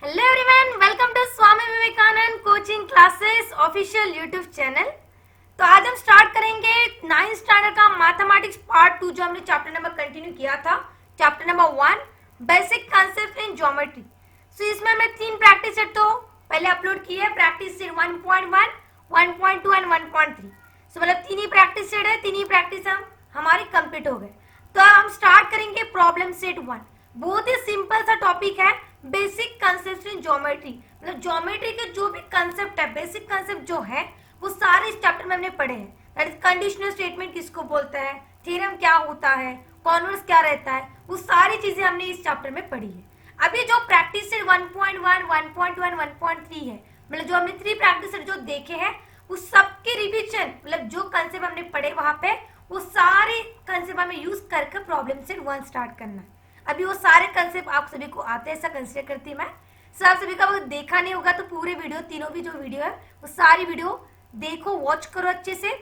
Hello everyone, welcome to Swami Vivekananda coaching classes official YouTube channel. तो आज हम स्टार्ट करेंगे 9th स्टैंडर्ड का मैथमेटिक्स पार्ट 2 जो हमने चैप्टर नंबर कंटिन्यू किया था। Chapter number 1 basic concept in geometry. So इसमें हमने 3 प्रैक्टिस सेट तो पहले अपलोड की है, प्रैक्टिस सेट 1.1, 1.2 एंड 1.3। सो मतलब 3 ही प्रैक्टिस सेट है, 3 ही प्रैक्टिस हमारी कंप्लीट हो गए। तो हम स्टार्ट करेंगे प्रॉब्लम सेट 1। बहुत ही सिंपल सा टॉपिक है, बेसिक कंसेप्ट इन ज्योमेट्री। मतलब ज्योमेट्री के जो भी कंसेप्ट है, बेसिक कंसेप्ट जो है वो सारे इस चैप्टर में हमने पढ़े हैं। दैट इज कंडीशनल स्टेटमेंट किसको बोलते हैं, थ्योरम क्या होता है, कॉन्वर्स क्या रहता है, वो सारी चीजें हमने इस चैप्टर में पढ़ी है। अभी जो प्रैक्टिस सेट 1.1, 1.2 एंड 1.3 है, मतलब जो हमने 3 प्रैक्टिस सेट जो देखे हैं वो सबके रिवीजन, मतलब जो कंसेप्ट हमने पढ़े वहां पे वो सारे कंसेप्ट हमें यूज करके प्रॉब्लम सेट 1 स्टार्ट करना है। अभी वो सारे कंसेप्ट आप सभी को आते हैं, ऐसा कंसिडर करती हूँ मैं। सर आप सभी का वो देखा नहीं होगा तो पूरे वीडियो, तीनों भी जो वीडियो है वो सारी वीडियो देखो, वॉच करो अच्छे से।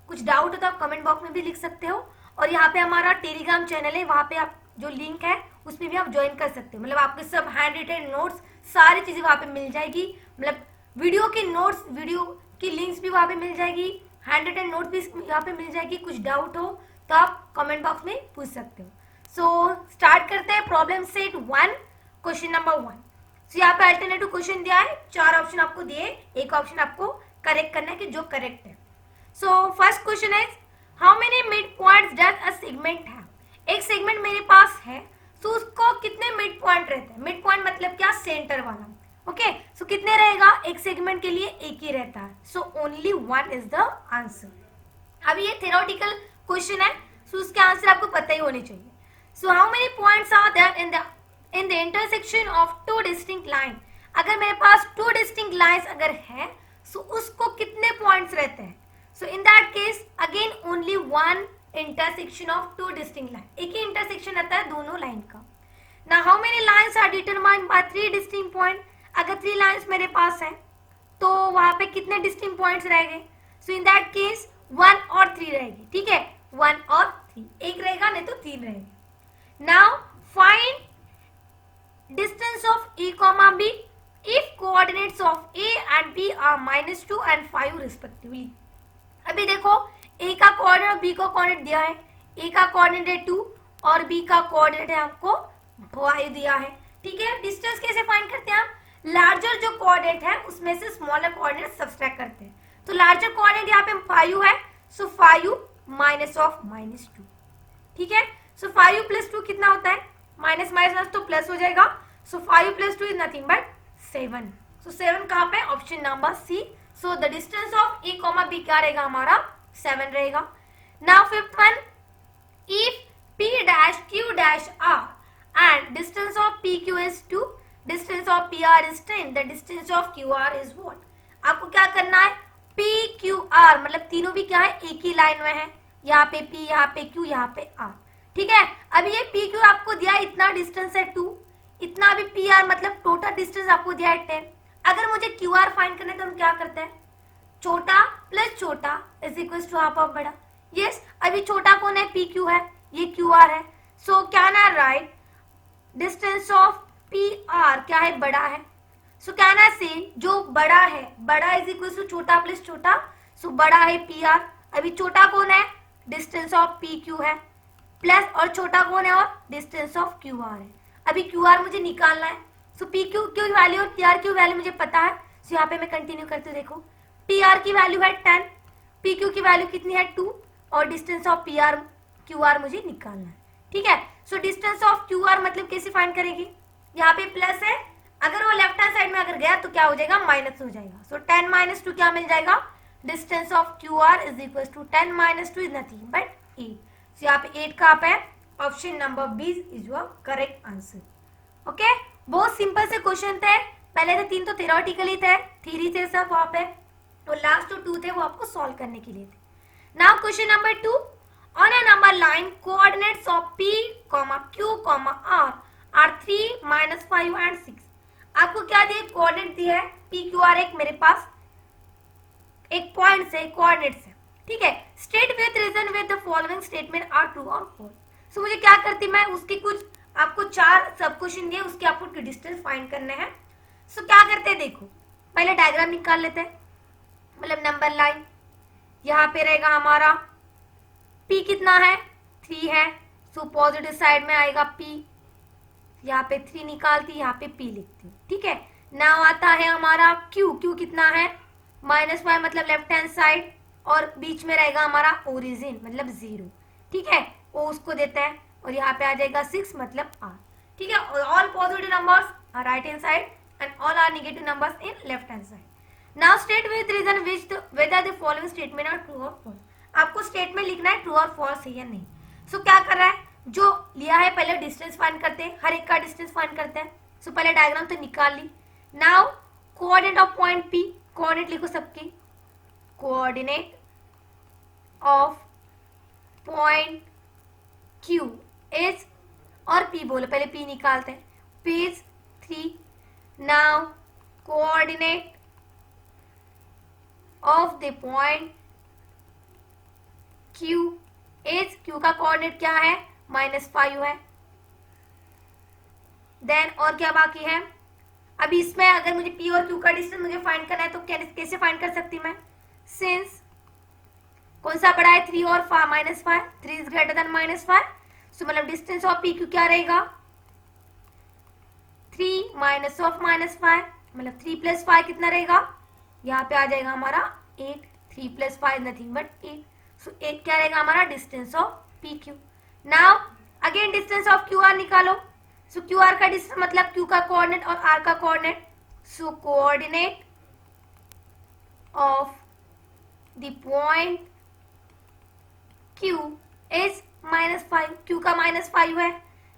कुछ डाउट हो तो आप कमेंट बॉक्स में भी लिख सकते हो। और यहाँ पे हमारा टेलीग्राम चैनल है, वहाँ पे आप जो लिंक है उसमें भी आप ज्वाइन कर सकते हो। मतलब आपके सब हैंड रिटेन नोट्स सारी चीजें वहाँ पे मिल जाएगी। मतलब वीडियो की नोट्स, वीडियो की लिंक्स भी वहाँ पे मिल जाएगी, हैंड रिटेन नोट्स भी यहाँ पे मिल जाएगी। कुछ डाउट हो तो आप कमेंट बॉक्स में पूछ सकते हो। सो स्टार्ट करते हैं प्रॉब्लम सेट 1, क्वेश्चन नंबर 1। सो यहाँ पे अल्टरनेटिव क्वेश्चन दिया है, 4 ऑप्शन आपको दिए, एक ऑप्शन आपको करेक्ट करना है कि जो करेक्ट है। सो फर्स्ट क्वेश्चन है, how many mid points does a segment है। एक सेगमेंट मेरे पास है, सो उसको कितने मिड पॉइंट रहते हैं। मिड पॉइंट मतलब क्या, सेंटर वाला। ओके, सो कितने रहेगा, एक सेगमेंट के लिए एक ही रहता है। So only 1 is the answer. अब ये थ्योरेटिकल क्वेश्चन है, सो उसके आंसर आपको पता ही होने चाहिए। So how many points are there in the intersection of two distinct line? अगर मेरे पास 2 distinct lines अगर है, so उसको कितने points रहते हैं। So in that case again only one intersection of 2 distinct line, एक ही intersection रहता है दोनों line का। Now how many lines are determined by 3 distinct point? अगर 3 lines मेरे पास है तो वहां पे कितने distinct points रहेंगे। So in that case 1 और 3 रहेगी, ठीक है, 1 और 3, एक रहेगा नहीं तो 3 रहेगी। Now find distance of A comma B if coordinates of A and B are -2 and 5 respectively। अभी देखो A का कोऑर्डिनेट और B का कोऑर्डिनेट दिया है। A का कोऑर्डिनेट है 2 और B का कोऑर्डिनेट है हमको 5 दिया है, ठीक है। डिस्टेंस कैसे फाइंड करते हैं हम, लार्जर जो कोऑर्डिनेट है उसमें से स्मॉलर कोऑर्डिनेट सब्सट्रैक्ट करते हैं। तो लार्जर कोऑर्डिनेट यहाँ पे 5 है, सो 5 माइनस ऑफ -2, ठीक है। सो 5 + 2 कितना होता है, माइनस माइनस तो प्लस हो जाएगा। So 5 + 2 is nothing but 7। So 7 कहाँ पे, option number C. So the distance of A comma B क्या रहेगा हमारा, 7 रहेगा। Now fifth one, if P dash Q dash R and distance of P Q is 2, distance of P R is 10, the distance of Q R is what. आपको क्या करना है, P Q R मतलब तीनों भी क्या है, एक ही लाइन में है। यहाँ पे पी, यहाँ पे क्यू, यहाँ पे आर, ठीक है। अब ये पी क्यू आपको दिया है, इतना डिस्टेंस है 2, इतना भी पी आर मतलब टोटल डिस्टेंस आपको दिया है 10। अगर मुझे क्यू आर फाइंड करना है तो हम क्या करते हैं, छोटा प्लस छोटा is equal to half of बड़ा। यस, अभी छोटा कौन है, पी क्यू है, ये क्यू आर है। सो क्या ना right, distance of P are क्या है, बड़ा है। सो क्या ना से जो बड़ा है, बड़ा इज इक्वल टू छोटा प्लस छोटा, सो बड़ा है पी आर। अभी छोटा कौन है, डिस्टेंस ऑफ पी क्यू है, प्लस और छोटा कौन है, और डिस्टेंस ऑफ क्यू आर है। अभी क्यू आर मुझे निकालना है। सो पी क्यू की वैल्यू और पी आर की वैल्यू मुझे पता है। सो यहाँ पे मैं कंटिन्यू करते हूँ, देखो पी आर की वैल्यू है 10, पी क्यू की वैल्यू कितनी है 2, और distance of P are Q R मुझे निकालना है, ठीक है। So distance of Q are मतलब कैसे फाइंड करेगी, यहाँ पे प्लस है, अगर वो लेफ्ट हैंड साइड में अगर गया तो क्या हो जाएगा, माइनस हो जाएगा। सो 10 - 2 क्या मिल जाएगा, distance of Q R is equal to 10 - 2 is nothing but 8। So, यहाँ पे 8 कहाँ पे है, option number B is your correct answer. Okay, बहुत सिंपल से क्वेश्चन थे। पहले थे 3 तो थ्योरेटिकली थे, थ्योरी थे सब वहाँ पे, तो लास्ट जो 2 थे वो आपको सॉल्व करने के लिए थे। Now question number 2, on a number line coordinates of P, Q, R are 3, -5 and 6। आपको क्या दिए, कोऑर्डिनेट दिया है, P, Q, R एक मेरे पास एक पॉइंट से कोऑर्डिनेट से, ठीक है। State with reason with the following statement are true और फॉल्स। सो मुझे क्या करती, मैं उसके कुछ आपको 4 सब क्वेश्चन दिए, उसके आपको डिस्टेंस फाइंड करने हैं। सो क्या करते हैं देखो, पहले डायग्राम निकाल लेते हैं, मतलब नंबर लाइन। यहाँ पे रहेगा हमारा P कितना है 3 है, सो पॉजिटिव साइड में आएगा P, यहाँ पे 3 निकालती, यहाँ पे P लिखती हूँ, ठीक है। नाउ आता है हमारा Q कितना है -5 मतलब लेफ्ट हैंड साइड, और बीच में रहेगा हमारा ओरिजिन मतलब 0, ठीक है, वो उसको देता है, और यहाँ पे आ जाएगा 6 मतलब R, ठीक है। All positive numbers are right hand side and all are negative numbers in left hand side. Now state with reason which whether the following statement are true और फॉल्स। आपको स्टेटमेंट लिखना है ट्रू और false है या नहीं। सो क्या कर रहा है, जो लिया है पहले डिस्टेंस फाइंड करते हैं, हर एक का डिस्टेंस फाइंड करते हैं। सो पहले डायग्राम तो निकाल ली। Now coordinate of point P, coordinate लिखो सबकी, coordinate of point Q is, और P बोलो, पहले P निकालते हैं, P is 3। Now coordinate of the point Q is, Q का कोऑर्डिनेट क्या है -5 है। देन और क्या बाकी है, अभी इसमें अगर मुझे P और Q का डिस्टेंस मुझे फाइंड करना है तो कैसे फाइंड कर सकती मैं, सिंस कौन सा बड़ा है 3 और -5, 3 इज ग्रेटर देन -5, सो मतलब डिस्टेंस ऑफ PQ क्या रहेगा 3 माइनस ऑफ -5, मतलब 3 + 5 कितना रहेगा, यहाँ पे आ जाएगा हमारा 8, 3 + 5 नथिंग बट 8, सो 8 क्या रहेगा हमारा distance of PQ। Now again distance of QR निकालो। सो QR का डिस्टेंस मतलब Q का कोऑर्डिनेट और R का coordinate, so coordinate of the point Q is -5, Q का -5 है।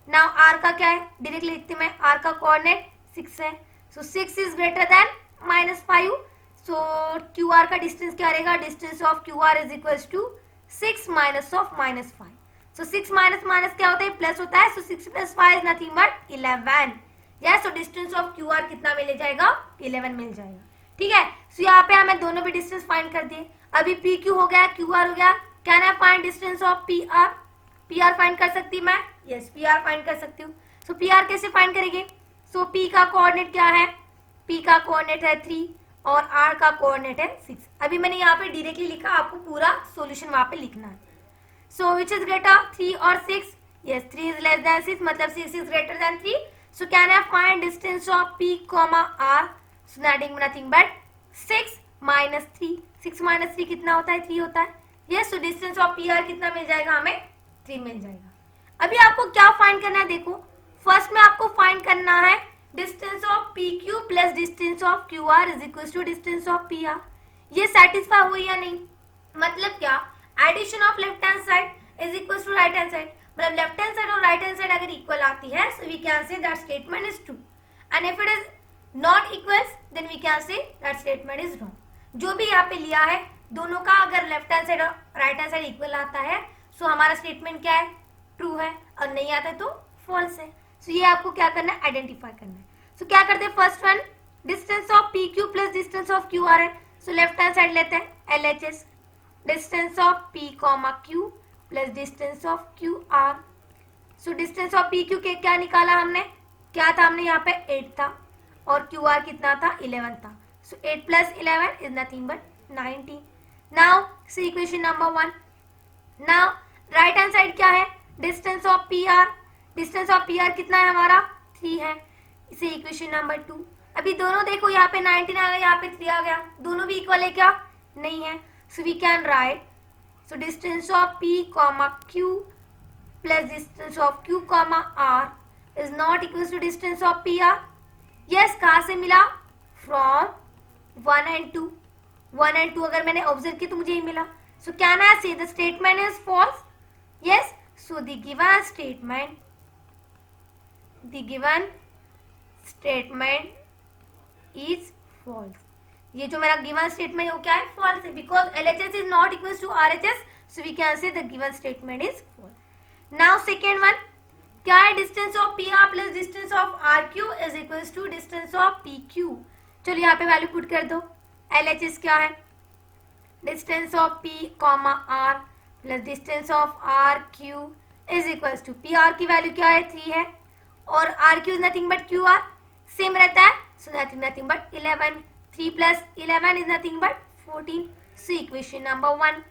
नाउ R का क्या है, डायरेक्टली लिखती मैं, R का कोऑर्डिनेट 6 है, so 6 is greater than -5, so QR का डिस्टेंस क्या रहेगा, distance of QR is equals to 6 minus of -5, so 6 minus minus क्या होता है प्लस होता है, so 6 + 5 is nothing but 11, yes. So distance of QR कितना मिल जाएगा 11 मिल जाएगा, ठीक है। सो यहाँ पे हमें दोनों भी डिस्टेंस फाइंड कर दिए। अभी PQ हो गया, QR हो गया, can I find distance of PR, PR find कर सकती मैं, यस PR फाइंड कर सकती हूँ। सो PR कैसे फाइंड करेंगे, सो P का कोऑर्डिनेट क्या है, P का कोऑर्डिनेट है 3 और R का कोऑर्डिनेट है 6। अभी मैंने यहाँ पे डायरेक्टली लिखा, आपको पूरा सॉल्यूशन वहां पे लिखना है। सो विच इज ग्रेटर 3 और 6, यस 3 इज लेस देन 6 मतलब 6 is greater than 3, so can I find distance of P, R, so nothing but 6 minus 3, 6 minus 3 कितना होता है 3 होता है, yes. So distance of PR कितना मिल जाएगा हमें 3 मिल जाएगा। अभी आपको क्या फाइंड करना है, देखो फर्स्ट में आपको फाइंड करना है distance of PQ plus distance of QR is equal to distance of PR। ये सेटिस्फाई हुई या नहीं, मतलब क्या, addition of left hand side is equal to right hand side, मतलब लेफ्ट हैंड साइड और राइट हैंड साइड अगर equal आती है so we can say that statement is true, and if it is not equals then we can say that statement is wrong. जो भी यहाँ पे लिया है दोनों का अगर लेफ्ट हैंड साइड और राइट हैंड साइड इक्वल आता है सो हमारा स्टेटमेंट क्या है ट्रू है, और नहीं आता है तो फॉल्स है। सो ये आपको क्या करना है आइडेंटिफाई करना है। सो क्या करते हैं, first one distance of PQ plus distance of QR है, सो लेफ्ट हैंड साइड लेते हैं LHS, distance of P, Q plus distance of QR। So distance of PQ के क्या निकाला हमने, क्या था हमने यहाँ पे 8 था और QR कितना था 11 था, सो 8 + 11 is nothing but 19। Now see equation number 1। Now right hand side क्या है, distance of PR, distance of PR कितना है हमारा 3 है, इसे इक्वेशन नंबर 2। अभी दोनों देखो यहाँ पे 19 आ गया, यहाँ पे 3 आ गया, दोनों भी इक्वल है क्या, नहीं है, so we can write so distance of P, Q plus distance of Q, R is not equal to distance of PR। Yes, कहाँ से मिला, फ्रॉम 1 and 2, 1 and 2 अगर मैंने ऑब्जर्व किया तो मुझे ही मिला, सो can I say the statement is false, yes. So the given statement is false. ये जो मेरा गिवन स्टेटमेंट है वो क्या है, फॉल्स है, because LHS is not equal to RHS, so we can say the given statement is false. Now second one क्या है, distance of PR plus distance of RQ is equal to distance of PQ। चलो यहाँ पे value put कर दो, LHS क्या है, distance of P, R plus distance of RQ is equal to PR की वैल्यू क्या है 3 है, और RQ is nothing but QR same रहता है, so nothing but 11. 3 plus 11 is nothing but 14. So equation number 1.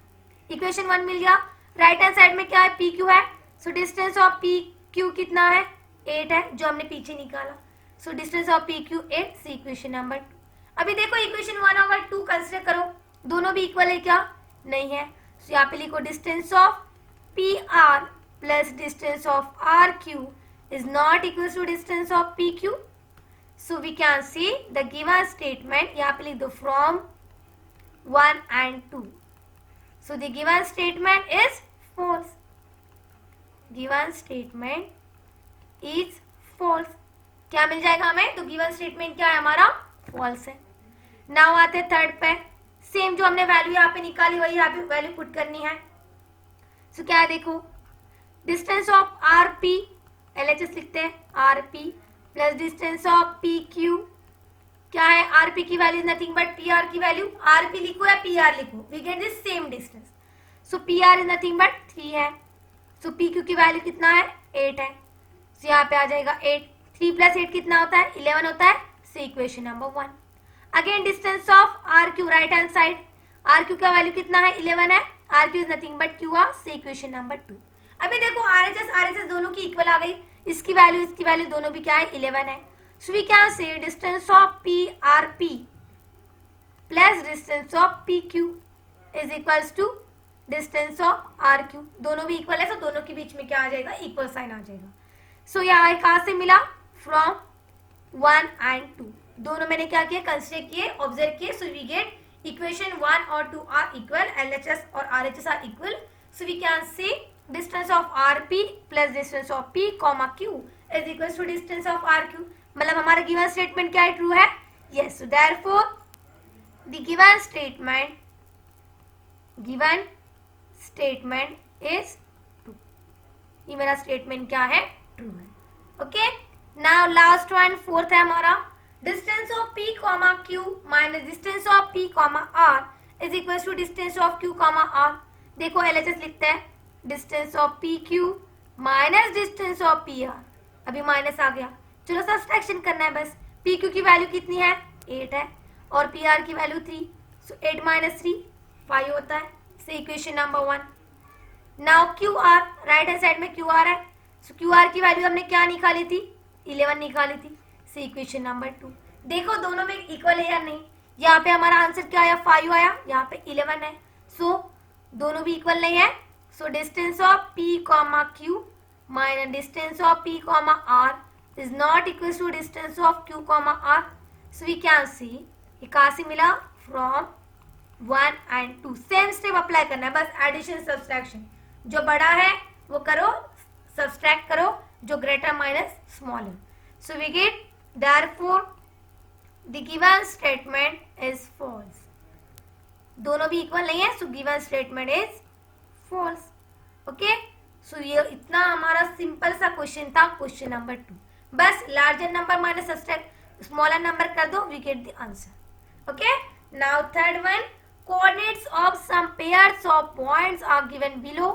Equation 1 मिल गया. राइट हैंड साइड में क्या है, पी क्यू है. So distance of P Q कितना है, 8 है, जो हमने पीछे निकाला. सो distance of P Q 8. So equation number 2. अभी देखो इक्वेशन 1 और 2 कंसिडर करो, दोनों भी इक्वल है क्या, नहीं है. सो यहाँ पे लिखो distance of P R plus distance of R Q is not equal to distance of PQ. So we can see the given statement, यहाँ पे लिख दो from 1 and 2. So the given statement is false. Given statement is false. क्या मिल जाएगा हमें, तो given statement क्या है हमारा, false है. Now आते हैं थर्ड पे. सेम जो हमने वैल्यू यहाँ पे निकाली वही यहाँ पे वैल्यू पुट करनी है. So क्या है देखो, distance of R P, LHS लिखते हैं R P plus distance of P Q. क्या है, आर पी की value nothing but P R की वैल्यू. आर पी लिखो या पी आर लिखो, we get this same distance. So P R is nothing but 3 है. सो पी क्यू की value कितना है, 8 है. सो यहाँ पे आ जाएगा 8. 3 प्लस 8 कितना होता है, 11 होता है. So equation number 1. Again distance of R Q right hand side, R Q का वैल्यू कितना है, 11 है. R Q is nothing but Q R. So equation number 2. अभी देखो RHS दोनों की इक्वल आ गई. इसकी वैल्यू दोनों भी क्या है, 11 है. So we can say distance of P R P plus distance of P Q is equals to distance of R Q. दोनों भी इक्वल है, तो दोनों के बीच में क्या आ जाएगा, इक्वल साइन आ जाएगा. सो यहाँ कहाँ से मिला, फ्रॉम 1 and 2. दोनों मैंने क्या किया, कंसिडर किए, ऑब्जर्व किए. सो वी गेट इक्वेशन 1 और 2 आर इक्वल, LHS और RHS are equal. So we can say distance of RP plus distance of P comma Q is equals to distance of RQ. मतलब हमारा given statement क्या है, true है. Yes, so therefore the given statement is true. ये मेरा statement क्या है, true है. Okay. Now last one, fourth है हमारा, distance of P comma Q minus distance of P comma R is equals to distance of Q comma R. देखो LHS लिखते हैं distance of P Q minus distance of P are. अभी minus आ गया, चलो subtraction करना है बस. P Q की वैल्यू कितनी है, 8 है, और पी आर की वैल्यू 3. सो 8 माइनस 3 5 होता है. So equation number 1. Now Q R, right hand side में क्यू आर है. सो क्यू आर की वैल्यू हमने क्या निकाली थी, 11 निकाली थी. सो इक्वेशन नंबर 2. देखो दोनों में इक्वल है या नहीं. यहाँ पे हमारा आंसर क्या आया, 5 आया, यहाँ पे 11 है. सो दोनों भी इक्वल नहीं है. So distance of P comma Q minus distance of P comma R is not equal to distance of Q comma R. So we can see ये कहाँ से मिला, from 1 and 2. Same step apply करना है, बस addition subtraction. जो बड़ा है वो करो, सब्सट्रैक्ट करो, जो greater minus smaller. So we get therefore the given statement is false. दोनों भी इक्वल नहीं है, so given statement is false. Okay. So ये इतना हमारा सिंपल सा क्वेश्चन था, क्वेश्चन नंबर 2. बस larger number minus subtract smaller number कर दो, we get the answer. Okay. Now third one, coordinates of some pairs of points are given below,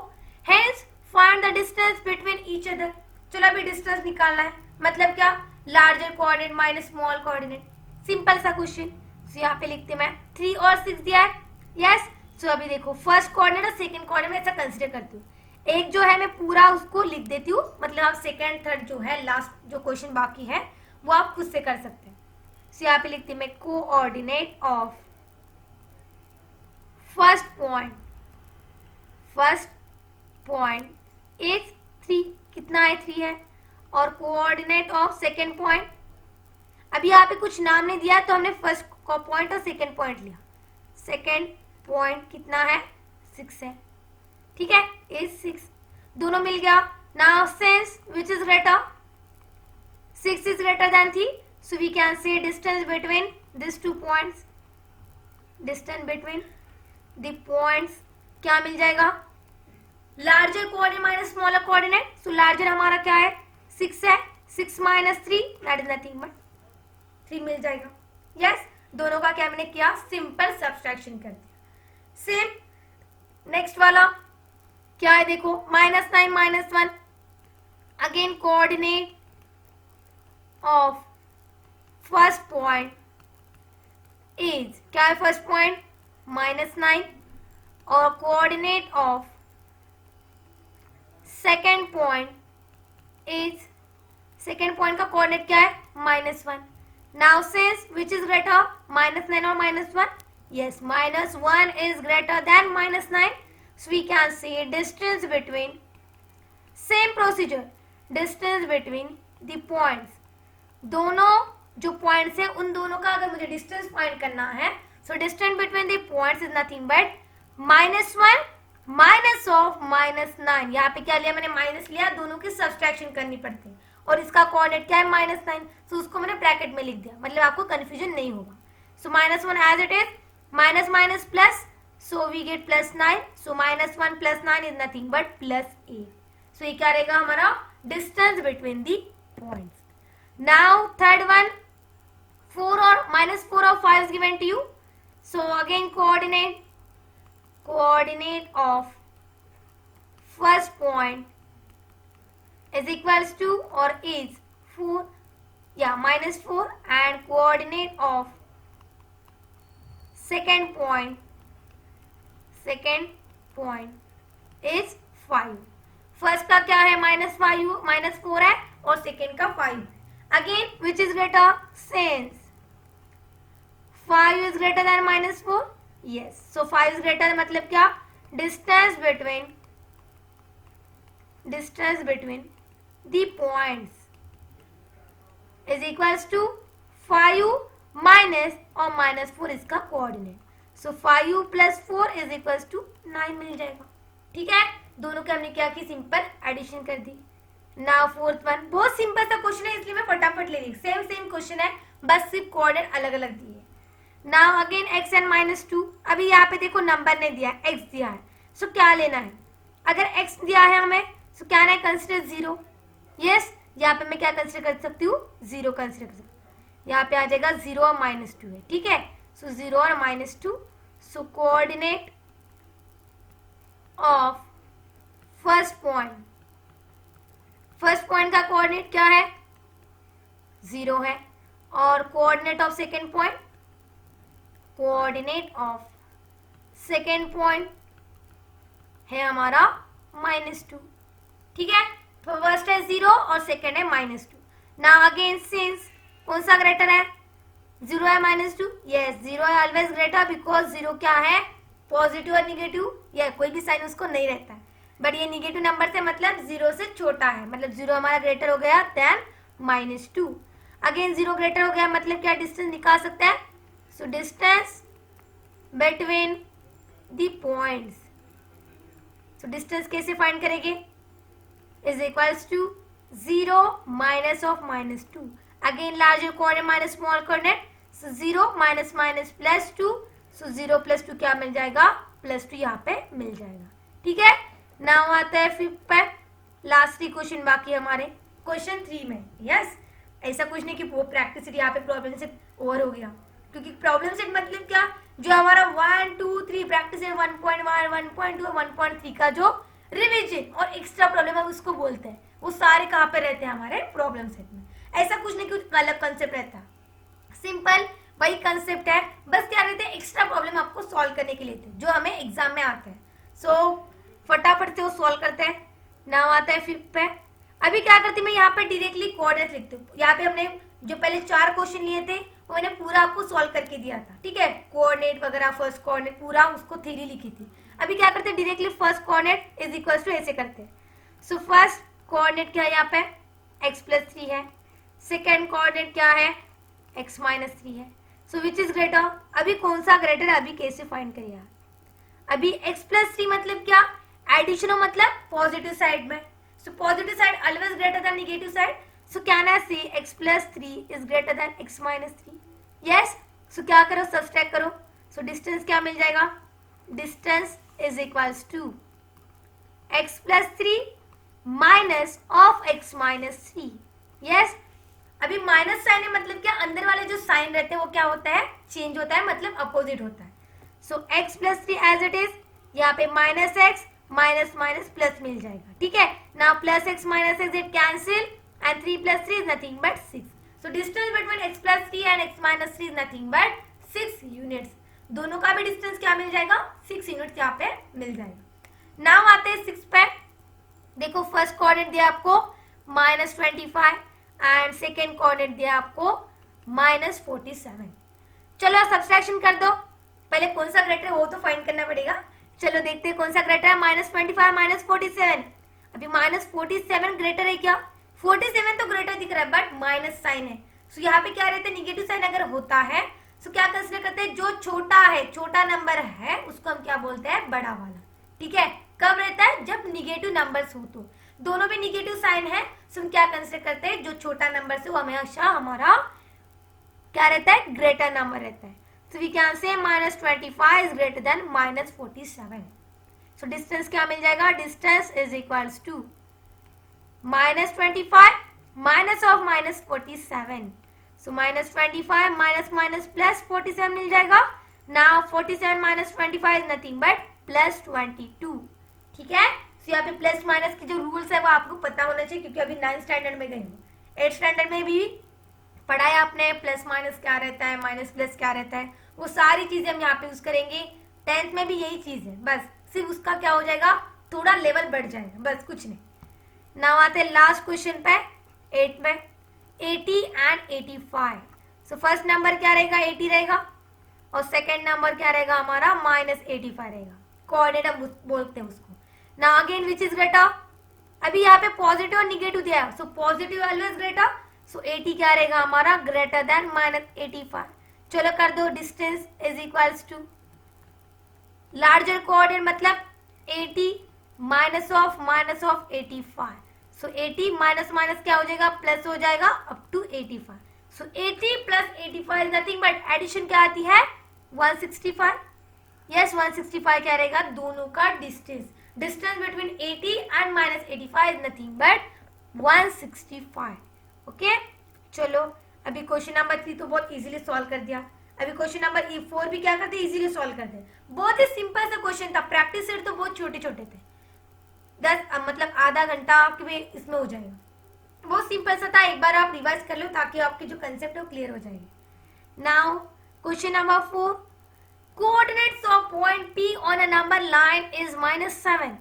hence find the distance between each other. चलो अभी distance निकालना है, मतलब क्या, larger coordinate minus small coordinate. Simple सा question. So यहाँ पे लिखते मैं 3 और 6 दिया है. यस. सो अभी देखो फर्स्ट कोऑर्डिनेट और सेकंड कोऑर्डिनेट ऐसा कंसीडर करती हूँ. एक जो है मैं पूरा उसको लिख देती हूँ, मतलब आप सेकंड थर्ड जो है लास्ट जो क्वेश्चन बाकी है वो आप खुद से कर सकते हैं. सो यहाँ पे लिखती हूँ मैं coordinate of first point is 3. कितना है, 3 है. और कोऑर्डिनेट ऑफ सेकंड पॉइंट, अभी यहाँ पे कुछ नाम नहीं दिया तो हमने फर्स्ट पॉइंट और सेकंड पॉइंट लिया. सेकंड पॉइंट कितना है, 6 है. ठीक है, इज 6. दोनों मिल गया. Now since which is greater, 6 is greater than 3, so we can say distance between this 2 points. Distance between the points क्या मिल जाएगा, larger coordinate minus smaller coordinate. So larger हमारा क्या है, 6 है. 6 minus 3 that is nothing but 3 मिल जाएगा. Yes. दोनों का क्या मैंने किया, सिंपल सब्सट्रैक्शन कर दिया. सेम नेक्स्ट वाला क्या है देखो, -9 -1. Again coordinate of first point is, क्या है फर्स्ट पॉइंट? -9, और coordinate of second point is, second point का कोऑर्डिनेट क्या है? -1. Now since which is greater, -9 और -1? Yes, -1 is greater than -9. So we can say distance between, same procedure, distance between the points. दोनों जो points हैं उन दोनों का अगर मुझे डिस्टेंस फाइंड करना है, so distance between the points is nothing but -1 minus of -9. यहाँ पे क्या लिया मैंने? माइनस लिया, दोनों की सब्सट्रैक्शन करनी पड़ती है, और इसका कोऑर्डिनेट क्या है? -9. सो उसको मैंने ब्रैकेट में लिख दिया, मतलब आपको कंफ्यूजन नहीं होगा. So -1 as it is, minus minus plus, so we get +9. So -1 + 9 is nothing but +8. So ये क्या रहेगा हमारा? Distance between the points. Now third one, 4 और -4 और 5 is given to you. So again coordinate of first point is equals to or is 4, yeah, -4, and coordinate of second point is 5. First का क्या है? -5, -4 है, और सेकेंड का 5. Again which is greater? Since 5 is greater than -4. Yes, so 5 is greater मतलब क्या? Distance between the points is equals to 5 minus और -4 इसका coordinate. So 5 + 4 is equals to 9 मिल जाएगा. ठीक है, दोनों के हमने क्या की? सिंपल एडिशन कर दी. नाउ फोर्थ वन, बहुत सिंपल सा क्वेश्चन है इसलिए मैं फटाफट ले रही. सेम क्वेश्चन है, बस सिर्फ कोऑर्डिनेट अलग अलग दिए. Now again x and -2. अभी यहाँ पे देखो नंबर नहीं दिया, x दिया है. सो क्या लेना है? अगर x दिया है हमें, सो क्या है? कंसिडर 0. यस, यहाँ पे मैं क्या कंसिडर कर सकती हूँ? 0 कंसिडर कर सकती हूँ. यहाँ पे आ जाएगा 0 और -2 है. ठीक है, सो 0 और -2. सो कोऑर्डिनेट ऑफ फर्स्ट पॉइंट का कोऑर्डिनेट क्या है? 0 है, और coordinate of second point, coordinate of second point है हमारा -2. ठीक है, तो फर्स्ट है 0 और सेकेंड है -2. नाउ अगेन सिंस कौन सा ग्रेटर है? 0 है -2. यस, 0 है ऑलवेज ग्रेटर बिकॉज 0 क्या है? पॉजिटिव और निगेटिव, या कोई भी साइन उसको नहीं रहता है, बट ये निगेटिव नंबर से मतलब 0 से छोटा है, मतलब 0 हमारा ग्रेटर हो गया देन -2. अगेन 0 ग्रेटर हो गया मतलब क्या? डिस्टेंस निकाल सकते हैं. So distance between the points. So distance कैसे फाइंड करेंगे? Is equals to 0 minus of -2. Again larger coordinate minus small coordinate. So 0 minus +2. So 0 + 2 क्या मिल जाएगा? +2 यहाँ पे मिल जाएगा. ठीक है, नाउ आता है फिफ्थ पे. लास्ट 3 क्वेश्चन बाकी हमारे क्वेश्चन 3 में. यस, ऐसा कुछ नहीं कि वो प्रैक्टिस यहाँ पे प्रॉब्लम से ओवर हो गया, क्योंकि प्रॉब्लम सेट मतलब क्या? जो हमारा 1 2 3 प्रैक्टिस है, 1.1 1.2 1.3 का जो रिवीजन और एक्स्ट्रा प्रॉब्लम है उसको बोलते हैं. वो सारे कहाँ पे रहते हैं? हमारे प्रॉब्लम सेट में. ऐसा कुछ नहीं कुछ अलग कंसेप्ट रहता, सिंपल वही कंसेप्ट है, बस क्या रहते हैं? एक्स्ट्रा प्रॉब्लम आपको सॉल्व करने के लिए थे जो हमें एग्जाम में आते हैं. सो फटाफट से वो सॉल्व करते हैं. नाउ आता है फिफ्थ पे. अभी क्या करती मैं यहाँ पे डायरेक्टली कोऑर्डिनेट लिखती हूँ. यहाँ पे हमने जो पहले 4 क्वेश्चन लिए थे वो मैंने पूरा आपको सॉल्व करके दिया था. ठीक है, कोऑर्डिनेट वगैरह, फर्स्ट कोऑर्डिनेट पूरा उसको थ्योरी लिखी थी. अभी क्या करते हैं? Directly first coordinate is equals to ऐसे करते हैं. सो फर्स्ट कोऑर्डिनेट क्या है? यहाँ पे x + 3 है. सेकेंड कोऑर्डिनेट क्या है? x - 3 है. सो विच इज ग्रेटर? अभी कौन सा ग्रेटर? अभी कैसे फाइंड करिए? अभी x + 3 मतलब क्या? एडिशन हो मतलब पॉजिटिव साइड में. So positive side always greater than negative side. So क्या ना से x + 3 is greater than x - 3. Yes, so क्या करो? सब्सट्रैक्ट करो. सो डिस्टेंस क्या मिल जाएगा? Distance is equals to x + 3 minus of x - 3. Yes, अभी माइनस साइन है मतलब क्या? अंदर वाले जो साइन रहते हैं वो क्या होता है? चेंज होता है, मतलब अपोजिट होता है. सो x + 3 एज इट इज, यहाँ पे -x माइनस प्लस मिल जाएगा. ठीक है, now +x - x it cancel and 3 + 3 is nothing but 6. So distance between x plus 3 and x minus 3 is nothing but 6 units. दोनों का भी डिस्टेंस क्या मिल जाएगा, 6 यूनिट्स यहाँ पे मिल जाएगा। नाउ आते हैं 6 पे। देखो फर्स्ट कोऑर्डिनेट दिया आपको -25 एंड सेकेंड कोऑर्डिनेट दिया आपको -47। चलो सब्सट्रैक्शन कर दो। पहले कौन सा ग्रेटर है वो तो फाइंड करना पड़ेगा। चलो देखते हैं कौन सा ग्रेटर है, -25 -47। अभी -47 ग्रेटर है क्या? 47 तो ग्रेटर दिख रहा है बट माइनस साइन है। सो यहाँ पे क्या रहता है, निगेटिव साइन अगर होता है तो क्या कंसीडर करते हैं, जो छोटा है, छोटा नंबर है उसको हम क्या बोलते हैं, बड़ा वाला। ठीक है, कब रहता है, जब निगेटिव नंबर्स हो तो। दोनों में निगेटिव साइन है तो हम क्या कंसीडर करते हैं, जो छोटा नंबर से वो हमेशा हमारा क्या रहता है, ग्रेटर नंबर रहता है। So we can say -25 is greater than -47. So distance क्या मिल जाएगा, distance is equals to -25 minus of -47. So -25 minus plus 47 मिल जाएगा। Now 47 minus 25 is nothing but plus 22. ठीक है, so यहाँ पे प्लस माइनस के जो रूल्स है वो आपको पता होना चाहिए, क्योंकि अभी 9th स्टैंडर्ड में गए हो। 8th स्टैंडर्ड में भी पढ़ाया आपने, प्लस माइनस क्या रहता है, माइनस प्लस क्या रहता है, वो सारी चीजें हम यहाँ पे यूज करेंगे। 10th में भी यही चीज है, बस सिर्फ उसका क्या हो जाएगा, थोड़ा लेवल बढ़ जाएगा, बस कुछ नहीं। नाउ आते हैं लास्ट क्वेश्चन पे 8 में, 80 एंड 85। सो फर्स्ट नंबर क्या रहेगा, 80 रहेगा और सेकेंड नंबर क्या रहेगा हमारा, -85 रहेगा। कोऑर्डिनेट हम बोलते हैं उसको। Now again which is greater, अभी यहाँ पे पॉजिटिव और निगेटिव दिया है, सो पॉजिटिव ऑलवेज ग्रेटर। सो 80 क्या रहेगा हमारा, ग्रेटर देन -85। चलो कर दो, distance is equals to larger coordinate मतलब 80 minus of -85। So 80 minus minus क्या हो जाएगा, प्लस हो जाएगा up to 85। So 80 plus 85 is nothing but addition क्या आती है, 165। यस 165 क्या रहेगा, दोनों का distance. Distance between 80 and -85 is nothing but 165। Okay चलो अभी क्वेश्चन नंबर 3 तो बहुत इजीली सॉल्व कर दिया। अभी क्वेश्चन नंबर 4 भी क्या करते, इजीली सॉल्व करते। बहुत ही सिंपल सा क्वेश्चन था, प्रैक्टिस सेट तो बहुत छोटे छोटे थे, 10 मतलब आधा घंटा आपके इसमें हो जाएगा। बहुत सिंपल सा था, एक बार आप रिवाइज कर लो ताकि आपके जो कंसेप्ट है वो क्लियर हो जाएगी। Now question number 4, coordinates of point P on a number line is -7.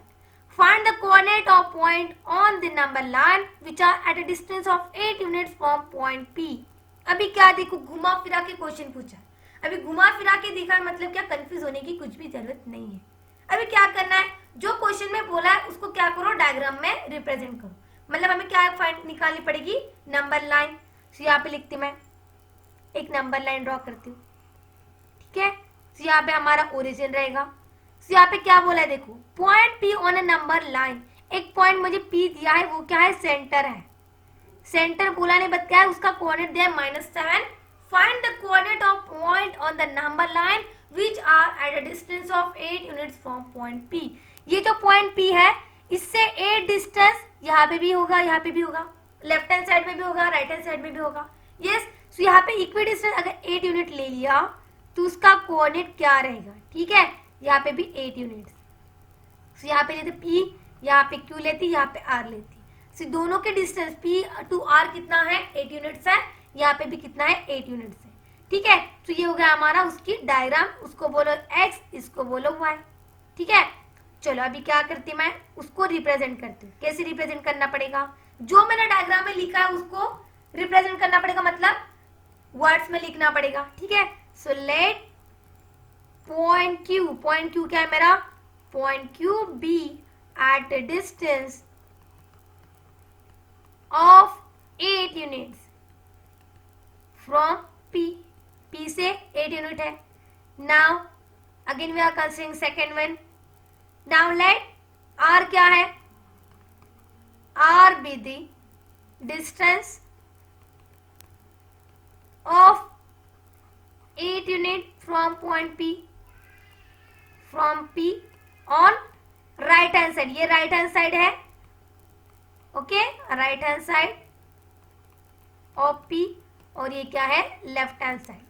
Find the coordinate of point on the number line which are at a distance of 8 units from point P. अभी क्या देखो, घुमा फिरा के question पूछा। अभी घुमा फिरा के देखा मतलब क्या, कंफ्यूज होने की कुछ भी जरूरत नहीं है। अभी क्या करना है, जो क्वेश्चन में बोला है उसको क्या करो, डायग्राम में रिप्रेजेंट करो। मतलब हमें क्या फाइंड निकालनी पड़ेगी, नंबर लाइन। तो यहाँ पे लिखती मैं एक नंबर लाइन ड्रॉ करती हूँ। ठीक है, तो यहाँ पे हमारा ओरिजिन रहेगा। तो यहाँ पे क्या बोला है देखो, point P on a number line. एक पॉइंट मुझे P दिया है, वो क्या है, सेंटर है। सेंटर बोला ने बताया, उसका कोऑर्डिनेट दिया है -7। Find the coordinate of point on the number line which are at a distance of 8 units from point P। ये जो पॉइंट P है इससे 8 डिस्टेंस यहाँ पे भी होगा, यहाँ पे भी होगा, लेफ्ट हैंड साइड में भी होगा, राइट हैंड साइड में भी होगा। यस, सो यहाँ पे इक्वी डिस्टेंस अगर 8 यूनिट ले लिया तो उसका कोऑर्डिनेट क्या रहेगा। ठीक है, यहाँ पे भी 8 यूनिट्स। so, यहाँ पे लेते P, यहाँ पे Q लेती, यहाँ पे R लेती। so, दोनों के डिस्टेंस P टू R कितना है, 8 यूनिट्स है। यहाँ पे भी कितना है, 8 यूनिट्स है। ठीक है, तो ये हो गया हमारा उसकी डायग्राम। उसको बोलो X, इसको बोलो Y। ठीक है, चलो अभी क्या करती मैं, उसको रिप्रेजेंट करती हूँ। कैसे रिप्रेजेंट करना पड़ेगा, जो मैंने डायग्राम में लिखा है उसको रिप्रेजेंट करना पड़ेगा, मतलब वर्ड्स में लिखना पड़ेगा। ठीक है, सो लेट पॉइंट Q क्या है मेरा, point Q be at a distance of 8 units from P से 8 यूनिट है। Now again we are considering second one. Now let R क्या है, R be the distance of 8 unit from point P, from P on right hand side. ये right hand side है, okay, right hand side of P, और ये क्या है, left hand side.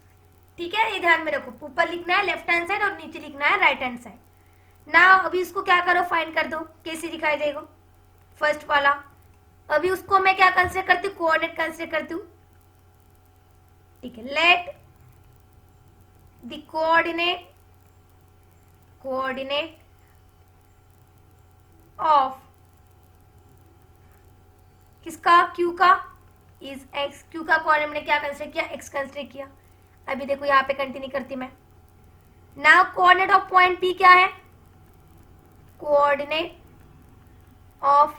ठीक है, ये ध्यान में रखो, ऊपर लिखना है लेफ्ट हैंड साइड और नीचे लिखना है राइट हैंड साइड। नाउ अभी इसको क्या करो, फाइंड कर दो। कैसे दिखाई देगा, फर्स्ट वाला। अभी उसको मैं क्या कंसीडर करती हूँ, कोऑर्डिनेट कंसीडर करती हूँ। ठीक है, लेट द कोऑर्डिनेट ऑफ किसका, क्यू का, इज एक्स। क्यू का कोऑर्डिनेट मैंने क्या कंसिडर किया, एक्स कंसिडर किया। अभी देखो यहाँ पे कंटिन्यू करती मैं। Now coordinate of point P क्या है, coordinate of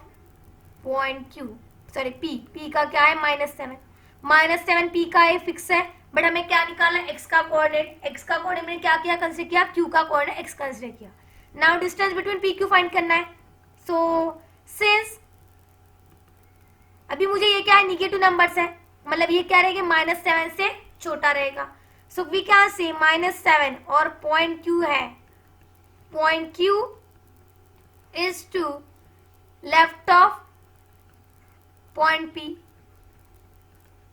point Q, sorry P का क्या है -7। -7 पी का ये फिक्स है, बट हमें क्या निकालना है, एक्स का कोऑर्डिनेट। एक्स का कोऑर्डिनेट मैंने क्या किया, कंसिडर किया, क्यू का कोऑर्डिनेट एक्स कंसिडर किया। Now distance between P Q find करना है। सो सिंस अभी मुझे ये क्या है, निगेटिव नंबर्स है, मतलब ये क्या रहेगा, -7 से छोटा रहेगा। सो वी कैन से -7 और पॉइंट क्यू है, point Q is to left of point P.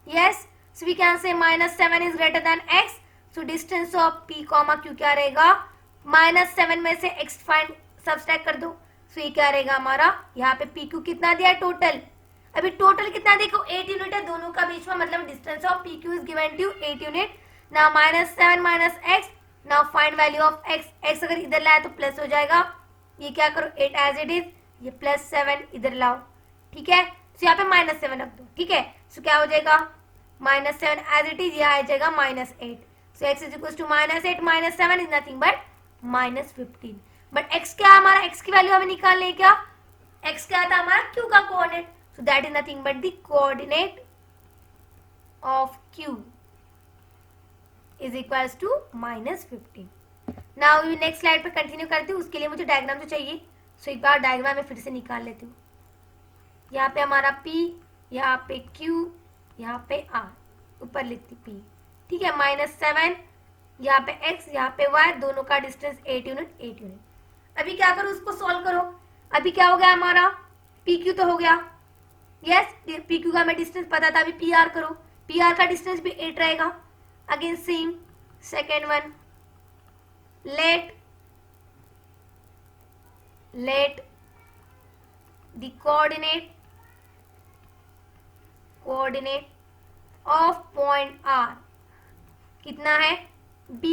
Yes, so we can say -7 is greater than x. So distance of P, Q क्या रहेगा, -7 में से x फाइंड सब्सट्रैक्ट कर दो। So ये क्या रहेगा हमारा, यहाँ पे PQ कितना दिया है टोटल, अभी टोटल कितना देखो 8 यूनिट है दोनों का बीच में, मतलब distance of PQ is given to 8 unit. Now -7 minus x, now find value of x। x अगर इधर लाए तो प्लस हो जाएगा, ये क्या करो 8 एज इट इज, ये +7 इधर लाओ, ठीक है। तो यहाँ पे -7 रख दो, ठीक है। सो क्या हो जाएगा, -7 एज इट इज, यहाँ आ जाएगा -8। So x is equal to -8 -7 is nothing but -15। But x क्या है हमारा, x की वैल्यू हमें निकालनी है क्या, x क्या था हमारा, q का coordinate. So that is nothing but the coordinate of q is equals to -15। Now next slide पे कंटिन्यू करती हूँ, उसके लिए मुझे डायग्राम तो चाहिए। सो एक बार डायग्राम में फिर से निकाल लेती हूँ। यहाँ पे हमारा P, यहाँ पे Q, यहाँ पे R, ऊपर लिखती P, ठीक है। -7, यहाँ पे X, यहाँ पे Y, दोनों का डिस्टेंस 8 यूनिट 8 यूनिट। अभी क्या करो, उसको सॉल्व करो। अभी क्या हो गया हमारा, PQ तो हो गया, यस PQ का हमें डिस्टेंस पता था। अभी PR करो, PR का डिस्टेंस भी 8 रहेगा। Again same second one, let the coordinate of point R कितना है, B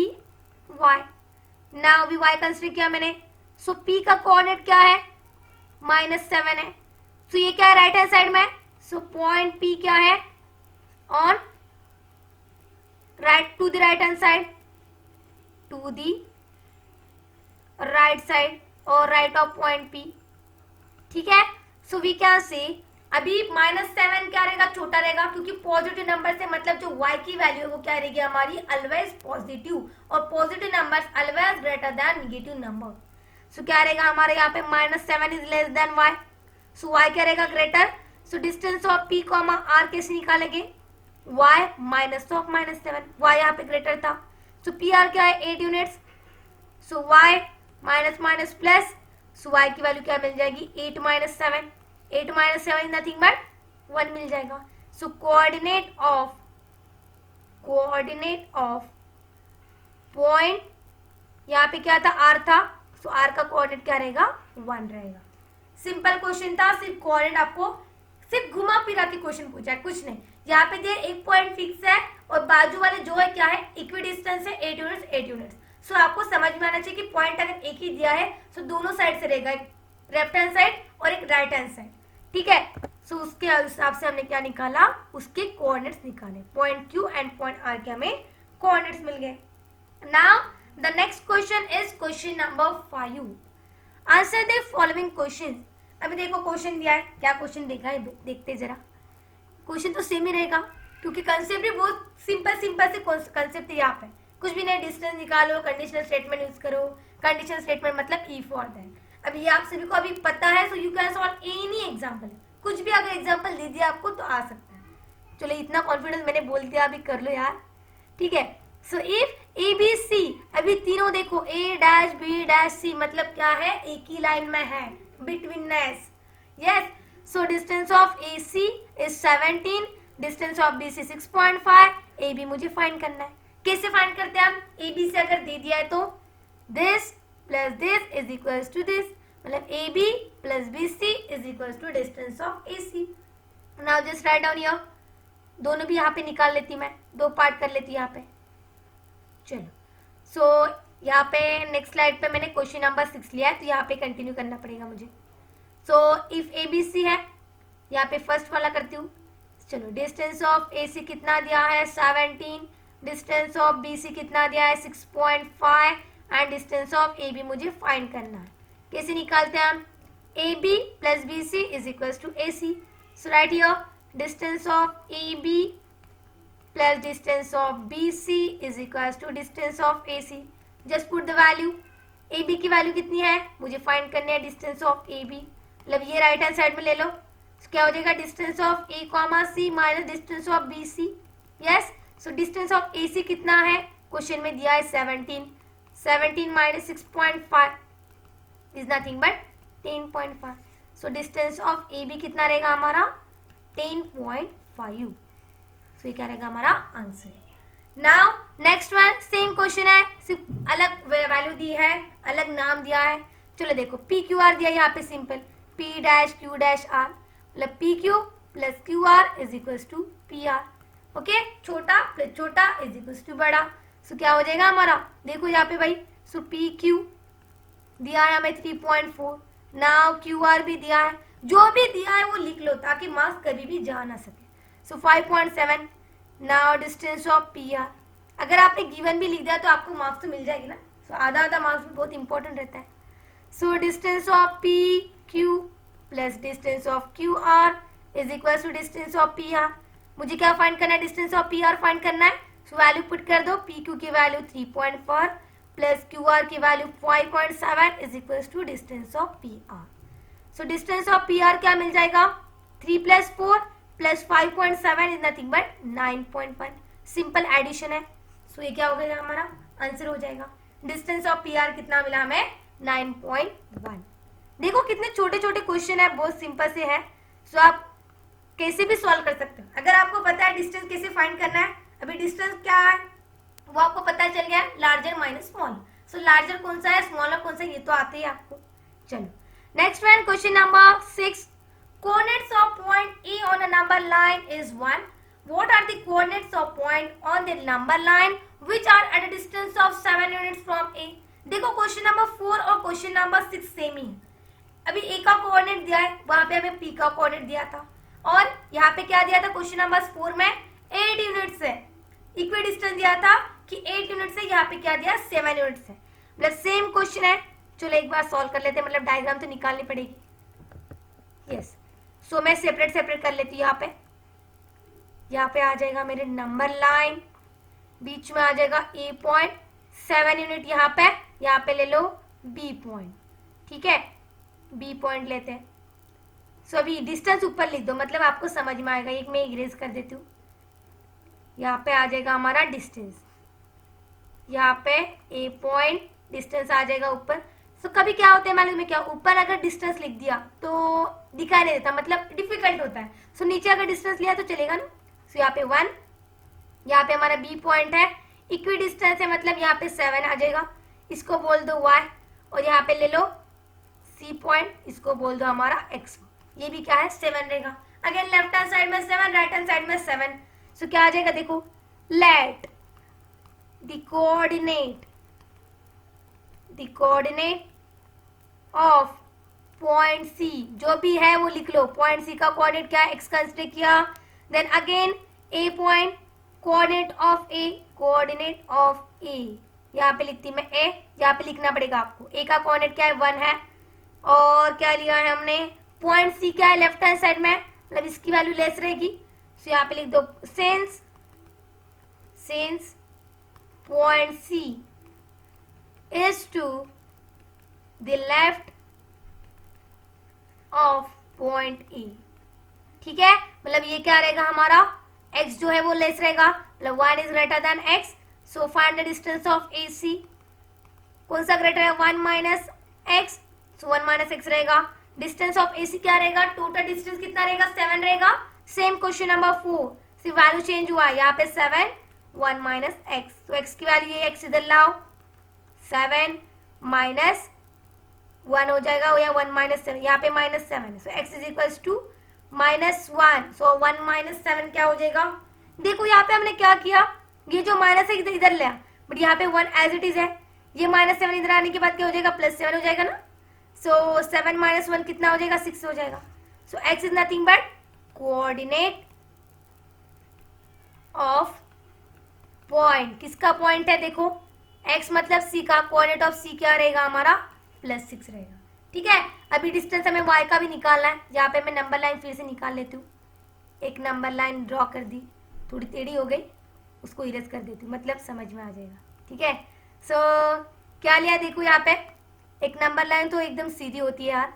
Y। नाउ भी Y कंसिडर किया मैंने। सो P का कोऑर्डिनेट क्या है, -7 है। सो ये क्या है, राइट हैंड साइड में। सो पॉइंट P क्या है, on right to the right hand side, to the right side और राइट ऑफ पॉइंट P, ठीक है। सो वी कैन से अभी -7 क्या रहेगा, छोटा रहेगा, क्योंकि पॉजिटिव नंबर से मतलब जो y की वैल्यू है वो क्या रहेगी हमारी, ऑलवेज पॉजिटिव, और positive numbers always greater than negative number. So क्या रहेगा हमारे यहाँ पे -7 is less than y। So y क्या रहेगा, greater. So distance of P, R कैसे निकालेंगे, y -7, y यहाँ पे ग्रेटर था। सो PR क्या है, 8 यूनिट्स। सो y माइनस प्लस, सो y की वैल्यू क्या मिल जाएगी, 8 - 7, 8 - 7 इज नथिंग बट 1 मिल जाएगा। सो कोऑर्डिनेट ऑफ पॉइंट, यहाँ पे क्या था, R था। सो R का कोऑर्डिनेट क्या रहेगा, 1 रहेगा। सिंपल क्वेश्चन था, सिर्फ कोऑर्डिनेट आपको सिर्फ घुमा फिरा के क्वेश्चन पूछा है, कुछ नहीं। यहाँ पे दे एक पॉइंट फिक्स है और बाजू वाले जो है क्या है, इक्वी डिस्टेंस है 8 यूनिट्स 8 यूनिट्स। सो आपको समझ में आना चाहिए कि पॉइंट अगर एक ही दिया है तो दोनों साइड से रहेगा, एक लेफ्ट हैंड साइड और एक राइट हैंड साइड, ठीक है। सो उसके हिसाब से हमने क्या निकाला, उसके कोऑर्डिनेट्स निकाले। Point Q and point R के हमें कोऑर्डिनेट्स मिल गए। Now the next question is question number 5। Answer the following question. अभी देखो क्वेश्चन दिया है, क्या क्वेश्चन देखा है देखते जरा। क्वेश्चन तो सेम ही रहेगा क्योंकि कंसेप्ट भी बहुत सिंपल से कंसेप्ट यहाँ पे कुछ भी नहीं, डिस्टेंस निकालो, कंडीशनल स्टेटमेंट यूज करो। कंडीशनल स्टेटमेंट मतलब ई फॉर दैट। अब ये आप सभी को अभी पता है, so you can solve any example. कुछ भी अगर एग्जांपल दे दिया आपको तो आ सकता है। चलो इतना कॉन्फिडेंस मैंने बोल दिया, अभी कर लो यार, ठीक है। So if A B C, अभी तीनों देखो A', B', C मतलब क्या है, एक ही लाइन में है, between S, yes. So distance of AC is 17, distance of BC 6.5, AB मुझे फाइंड करना है। कैसे फाइंड करते हैं हम, AB से अगर दे दिया है तो this plus this is equals to this, मतलब AB plus BC is equals to distance of AC। Now just write down here दोनों भी यहाँ पे निकाल लेती, मैं 2 पार्ट कर लेती यहाँ पे। चलो सो यहाँ पे नेक्स्ट स्लाइड पे मैंने क्वेश्चन नंबर 6 लिया है, तो यहाँ पे कंटिन्यू करना पड़ेगा मुझे। सो इफ ABC है, यहाँ पे फर्स्ट वाला करती हूँ। चलो डिस्टेंस ऑफ AC कितना दिया है 17, डिस्टेंस ऑफ BC कितना दिया है 6.5 एंड डिस्टेंस ऑफ AB मुझे फाइंड करना है। कैसे निकालते हैं हम? AB plus BC is equal to AC। So write here distance of AB plus distance of BC is equal to distance of AC। Just put the value. AB की value कितनी है मुझे फाइंड करनी है, डिस्टेंस ऑफ AB, मतलब ये right hand side में ले लो। तो क्या हो जाएगा distance of A, C minus distance of BC। Yes, so distance of AC कितना है, क्वेश्चन में दिया है 17, 17 minus 6.5 is nothing but 10.5। So distance of AB कितना रहेगा हमारा 10.5। सो ये क्या रहेगा हमारा answer. Now next one same question है, सिर्फ अलग वैल्यू दी है, अलग नाम दिया है। चलो देखो PQR दिया यहाँ पे सिंपल P'Q'R, मतलब PQ plus QR is equal to PR। Okay, छोटा प्लस छोटा इज इक्वल टू बड़ा। सो क्या हो जाएगा हमारा, देखो यहाँ पे भाई, सो PQ दिया है हमें 3.4, नाउ QR भी दिया है, जो भी दिया है वो लिख लो ताकि मार्क्स कभी भी जा ना सके। सो 5.7, नाउ डिस्टेंस ऑफ PR। अगर आपने गिवन भी लिख दिया तो आपको मार्क्स तो मिल जाएगी ना, सो आधा आधा मार्क्स भी बहुत इंपॉर्टेंट रहता है। So distance of PQ plus distance of QR is equal to distance of PR। मुझे क्या फाइंड करना है, डिस्टेंस ऑफ PR फाइंड करना है। सो वैल्यू पुट कर दो, PQ की वैल्यू 3.4 प्लस QR की value 5.7 is equal to distance of PR। So distance of PR क्या मिल जाएगा, 3 plus 4 plus 5.7 is nothing but 9.1। Simple addition है। सो ये क्या हो गया हमारा आंसर हो जाएगा। डिस्टेंस ऑफ PR कितना मिला हमें 9.1। देखो कितने छोटे छोटे क्वेश्चन है, बहुत सिंपल से है। सो आप कैसे भी सॉल्व कर सकते हो। अगर आपको पता है डिस्टेंस कैसे फाइंड करना है, अभी डिस्टेंस क्या है वो आपको पता चल गया, लार्जर माइनस स्मॉल। सो लार्जर कौन सा है, स्मॉलर कौन सा है, ये तो आते ही आपको। चलो next one, question number 6। Coordinates of point E on a number line is 1. What are the coordinates of point on the number line which are at a distance of 7 units from A? देखो question number 4 और question number 6 same ही है। अभी A का coordinate दिया है, वहां पे हमें P का कोऑर्डिनेट दिया था, और यहाँ पे क्या दिया था क्वेश्चन नंबर 4 में 8 यूनिट्स है। इक्वी डिस्टेंस दिया था कि 8 यूनिट्स है, यहाँ पे क्या दिया 7 यूनिट्स है, मतलब सेम क्वेश्चन है। चलो एक बार सॉल्व कर लेते हैं, मतलब डायग्राम तो निकालनी पड़ेगी। यस, सो मैं सेपरेट सेपरेट कर लेती हूँ। यहाँ पे आ जाएगा मेरे नंबर लाइन, बीच में आ जाएगा A पॉइंट, 7 यूनिट यहाँ पे ले लो B पॉइंट, ठीक है, B पॉइंट लेते हैं। सो अभी डिस्टेंस ऊपर लिख दो, मतलब आपको समझ में आएगा। एक मैं इरेज कर देती हूँ। यहाँ पे आ जाएगा हमारा डिस्टेंस, यहाँ पे A पॉइंट, डिस्टेंस आ जाएगा ऊपर। सो कभी क्या होता है मालूम है क्या, ऊपर अगर डिस्टेंस लिख दिया तो दिखाई नहीं देता, मतलब डिफिकल्ट होता है। सो नीचे अगर डिस्टेंस लिया तो चलेगा ना। सो यहाँ पे 1, यहाँ पे हमारा B पॉइंट है, इक्वी डिस्टेंस है, मतलब यहाँ पे 7 आ जाएगा, इसको बोल दो Y, और यहाँ पे ले लो C पॉइंट, इसको बोल दो हमारा X। ये भी क्या है 7 रहेगा। अगेन लेफ्ट हैंड साइड में 7, राइट हैंड साइड में 7। सो क्या आ जाएगा, देखो let the coordinate of point C, जो भी है वो लिख लो। पॉइंट C का कोऑर्डिनेट क्या है, X कंसीडर किया। Then again A point, coordinate of A, यहाँ पे लिखती मैं A, यहाँ पे लिखना पड़ेगा आपको। A का कोऑर्डिनेट क्या है 1 है, और क्या लिया है हमने, पॉइंट C क्या है लेफ्ट हैंड साइड में, मतलब इसकी वैल्यू लेस रहेगी। सो यहाँ पे लिख दो since point C is to the left of point E, ठीक है, मतलब ये क्या रहेगा हमारा, x जो है वो लेस रहेगा, मतलब 1 is greater than x। so find the distance of AC, कौन सा ग्रेटर है 1 minus x, so 1 minus x रहेगा। डिस्टेंस ऑफ AC क्या रहेगा, टोटल डिस्टेंस कितना रहेगा 7 रहेगा। सेम क्वेश्चन नंबर 4, सिर्फ वैल्यू चेंज हुआ, यहाँ पे 7, 1 माइनस x, तो x की वैल्यू ये x इधर लाओ, 7 माइनस 1 हो जाएगा, या 1 माइनस 7, यहाँ पे minus 7, so x is equals to -1। So 1 minus 7 क्या हो जाएगा, देखो यहाँ पे हमने क्या किया, ये जो माइनस है इधर लिया, बट यहाँ पे 1 एज इट इज है, ये -7 इधर आने के बाद क्या हो जाएगा, +7 हो जाएगा ना। सो 7 - 1 कितना हो जाएगा, 6 हो जाएगा। सो x is nothing but coordinate of point, किसका पॉइंट है, देखो x मतलब c का, कोऑर्डिनेट ऑफ c क्या रहेगा हमारा, +6 रहेगा। ठीक है, अभी डिस्टेंस हमें y का भी निकालना है, यहाँ पे मैं नंबर लाइन फिर से निकाल लेती हूँ, एक नंबर लाइन ड्रॉ कर दी, थोड़ी टेढ़ी हो गई, उसको इरेज कर देती हूँ, मतलब समझ में आ जाएगा। ठीक है, सो क्या लिया, देखो यहाँ पे एक नंबर लाइन तो एकदम सीधी होती है यार।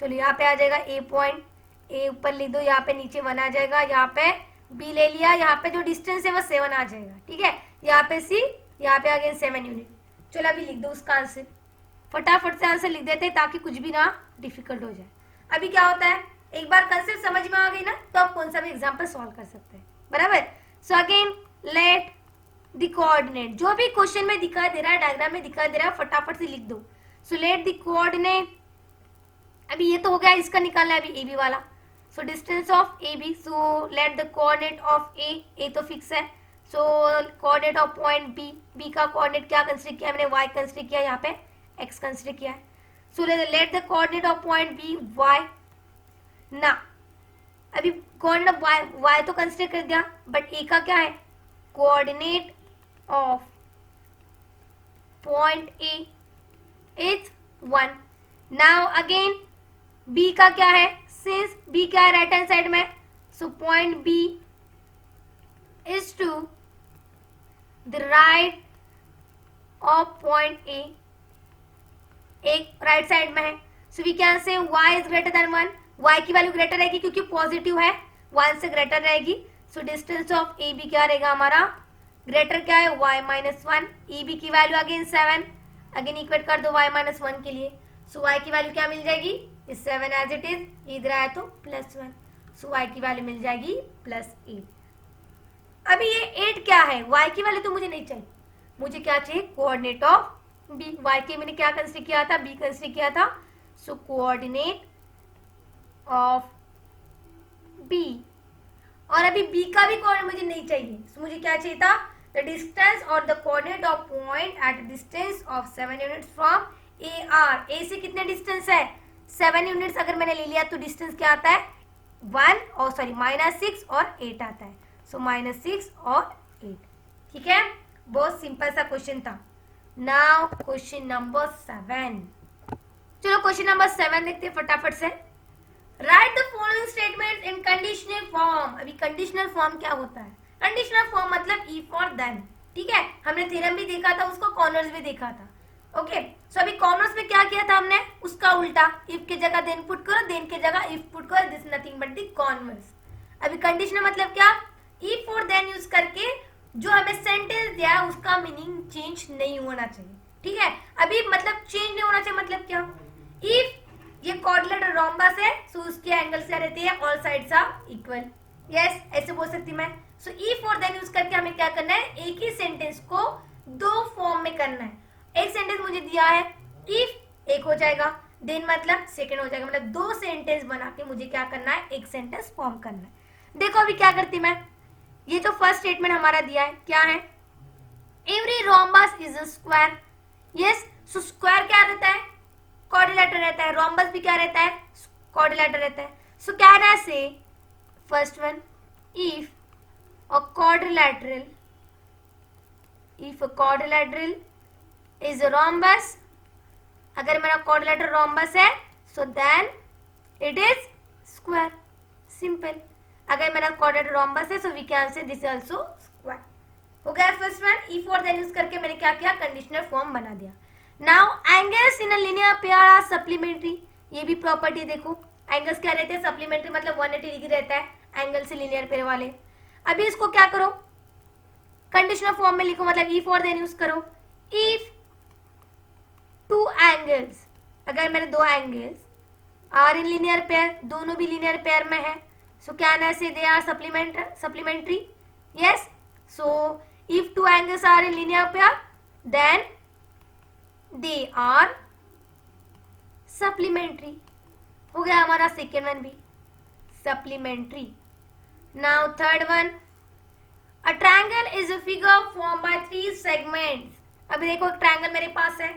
चलो यहाँ पे आ जाएगा a पॉइंट, a ऊपर लिख दो, यहाँ पे नीचे 1 आ जाएगा, यहाँ पे b ले लिया, यहाँ पे जो डिस्टेंस है वो 7 आ जाएगा। ठीक है, यहाँ पे c, यहाँ पे अगेन 7 यूनिट। चलो अभी लिख दो उसका आंसर, फटाफट से आंसर लिख देते हैं ताकि कुछ भी ना डिफिकल्ट हो जाए। अभी क्या होता है, एक बार कंसेप्ट समझ में आ गई ना तो आप कौन सा भी एग्जाम्पल सॉल्व कर सकते हैं, बराबर। So again let the coordinate, जो भी क्वेश्चन में दिखाई दे रहा है, डायग्राम में दिखाई दे रहा है, फटाफट से लिख दो। सो लेट द कोऑर्डिनेट, अभी ये तो हो गया, इसका निकालना है अभी ए बी वाला। So distance of A B, so let the coordinate of A तो फिक्स है, so coordinate of point B, B का कोऑर्डिनेट क्या कंसीडर किया मैंने, वाई कंसीडर किया, यहाँ पे एक्स कंसीडर किया है। So let the coordinate of point B Y, ना अभी कोऑर्डिनेट वाई तो कंसीडर कर दिया, बट ए का क्या है, coordinate of point A is 1। Now again B का क्या है, सिंस बी क्या है राइट हैंड साइड में, so point B is to the right of point A, एक राइट साइड में है, so we can say y is greater than 1, y की वैल्यू ग्रेटर रहेगी क्योंकि पॉजिटिव है, 1 से ग्रेटर रहेगी। So distance of A B क्या रहेगा हमारा, ग्रेटर क्या है, y -1, ए बी की वैल्यू अगेन 7, अगेन इक्वेट कर दो y -1 के लिए, सो y की वैल्यू क्या मिल जाएगी, इस 7 एज इट इज, इधर आया तो +1, सो y की वैल्यू मिल जाएगी +8। अभी ये 8 क्या है, y की वैल्यू तो मुझे नहीं चाहिए, मुझे क्या चाहिए, कोऑर्डिनेट ऑफ बी, y के मैंने क्या कंसीडर किया था, b कंसीडर किया था, सो कोऑर्डिनेट ऑफ b, और अभी b का भी कोऑर्डिनेट मुझे नहीं चाहिए, सो मुझे क्या चाहिए था, द डिस्टेंस और the coordinate of point at distance of 7 units from A R, A से कितने डिस्टेंस है, 7 यूनिट्स अगर मैंने ले लिया तो डिस्टेंस क्या आता है, 1 और सॉरी -6 और 8 आता है, सो -6 और 8। ठीक है, बहुत सिंपल सा क्वेश्चन था। नाउ क्वेश्चन नंबर 7, चलो क्वेश्चन नंबर 7 देखते हैं फटाफट से। Right the following statement in conditional form, अभी कंडीशनल फॉर्म क्या होता है, कंडीशनल फॉर्म मतलब इफ और देन। ठीक है, हमने थ्योरम भी देखा था, उसको कॉर्नर्स भी देखा था। ओके, सो अभी कॉर्नर्स में क्या किया था हमने, उसका उल्टा, इफ की जगह देन पुट करो, देन की जगह इफ पुट करो, this nothing but the corners. अभी कंडीशनल मतलब क्या, इफ और देन यूज करके जो हमें सेंटेंस दिया है उसका मीनिंग चेंज नहीं होना चाहिए। ठीक है, अभी मतलब चेंज नहीं होना चाहिए मतलब क्या, इफ ये क्वाड्रिलेटरल रोम्बस है, सो उसके एंगल्स क्या रहते हैं, all sides are equal, yes ऐसे बोल सकती मैं। सो इफ और देन यूज करके हमें क्या करना है, एक ही सेंटेंस को दो फॉर्म में करना है। एक सेंटेंस मुझे दिया है, इफ एक हो जाएगा, देन मतलब सेकंड हो जाएगा, मतलब दो सेंटेंस बना के मुझे क्या करना है, एक सेंटेंस फॉर्म करना है। देखो अभी क्या करती मैं, ये जो फर्स्ट स्टेटमेंट हमारा दिया है क्या है, every rhombus is a square, yes, so square क्या रहता है, क्वाड्रिलेटरल रहता है, रोम्बस भी क्या रहता है, क्वाड्रिलेटरल रहता है। सो can I say first one, if a quadrilateral, if a quadrilateral is a rhombus, अगर मेरा क्वाड्रिलेटरल रोम्बस है so then it is square, simple. अगर मेरा क्वाड्रिलेटरल रोम्बस है so we can say this also square. हो गया first one, if और then use करके मैंने क्या किया, कंडीशनल फॉर्म बना दिया। Now angles in a linear pair are supplementary, ये भी प्रॉपर्टी देखो, एंगल्स क्या रहते हैं, सप्लीमेंट्री मतलब 180 डिग्री रहता है एंगल से लिनियर पेयर वाले। अभी इसको क्या करो, कंडीशनल फॉर्म में लिखो, मतलब इफ और देन यूज करो। इफ टू एंगल्स, अगर मेरे दो angles are in linear pair, दोनों भी लिनियर पेयर में है, सो can I say they are supplementary, yes. So if two angles are in linear pair then they are supplementary. हो गया हमारा सेकेंड वन भी supplementary. Now third one, a triangle is a figure form by 3 segments. अभी देखो एक triangle मेरे पास है,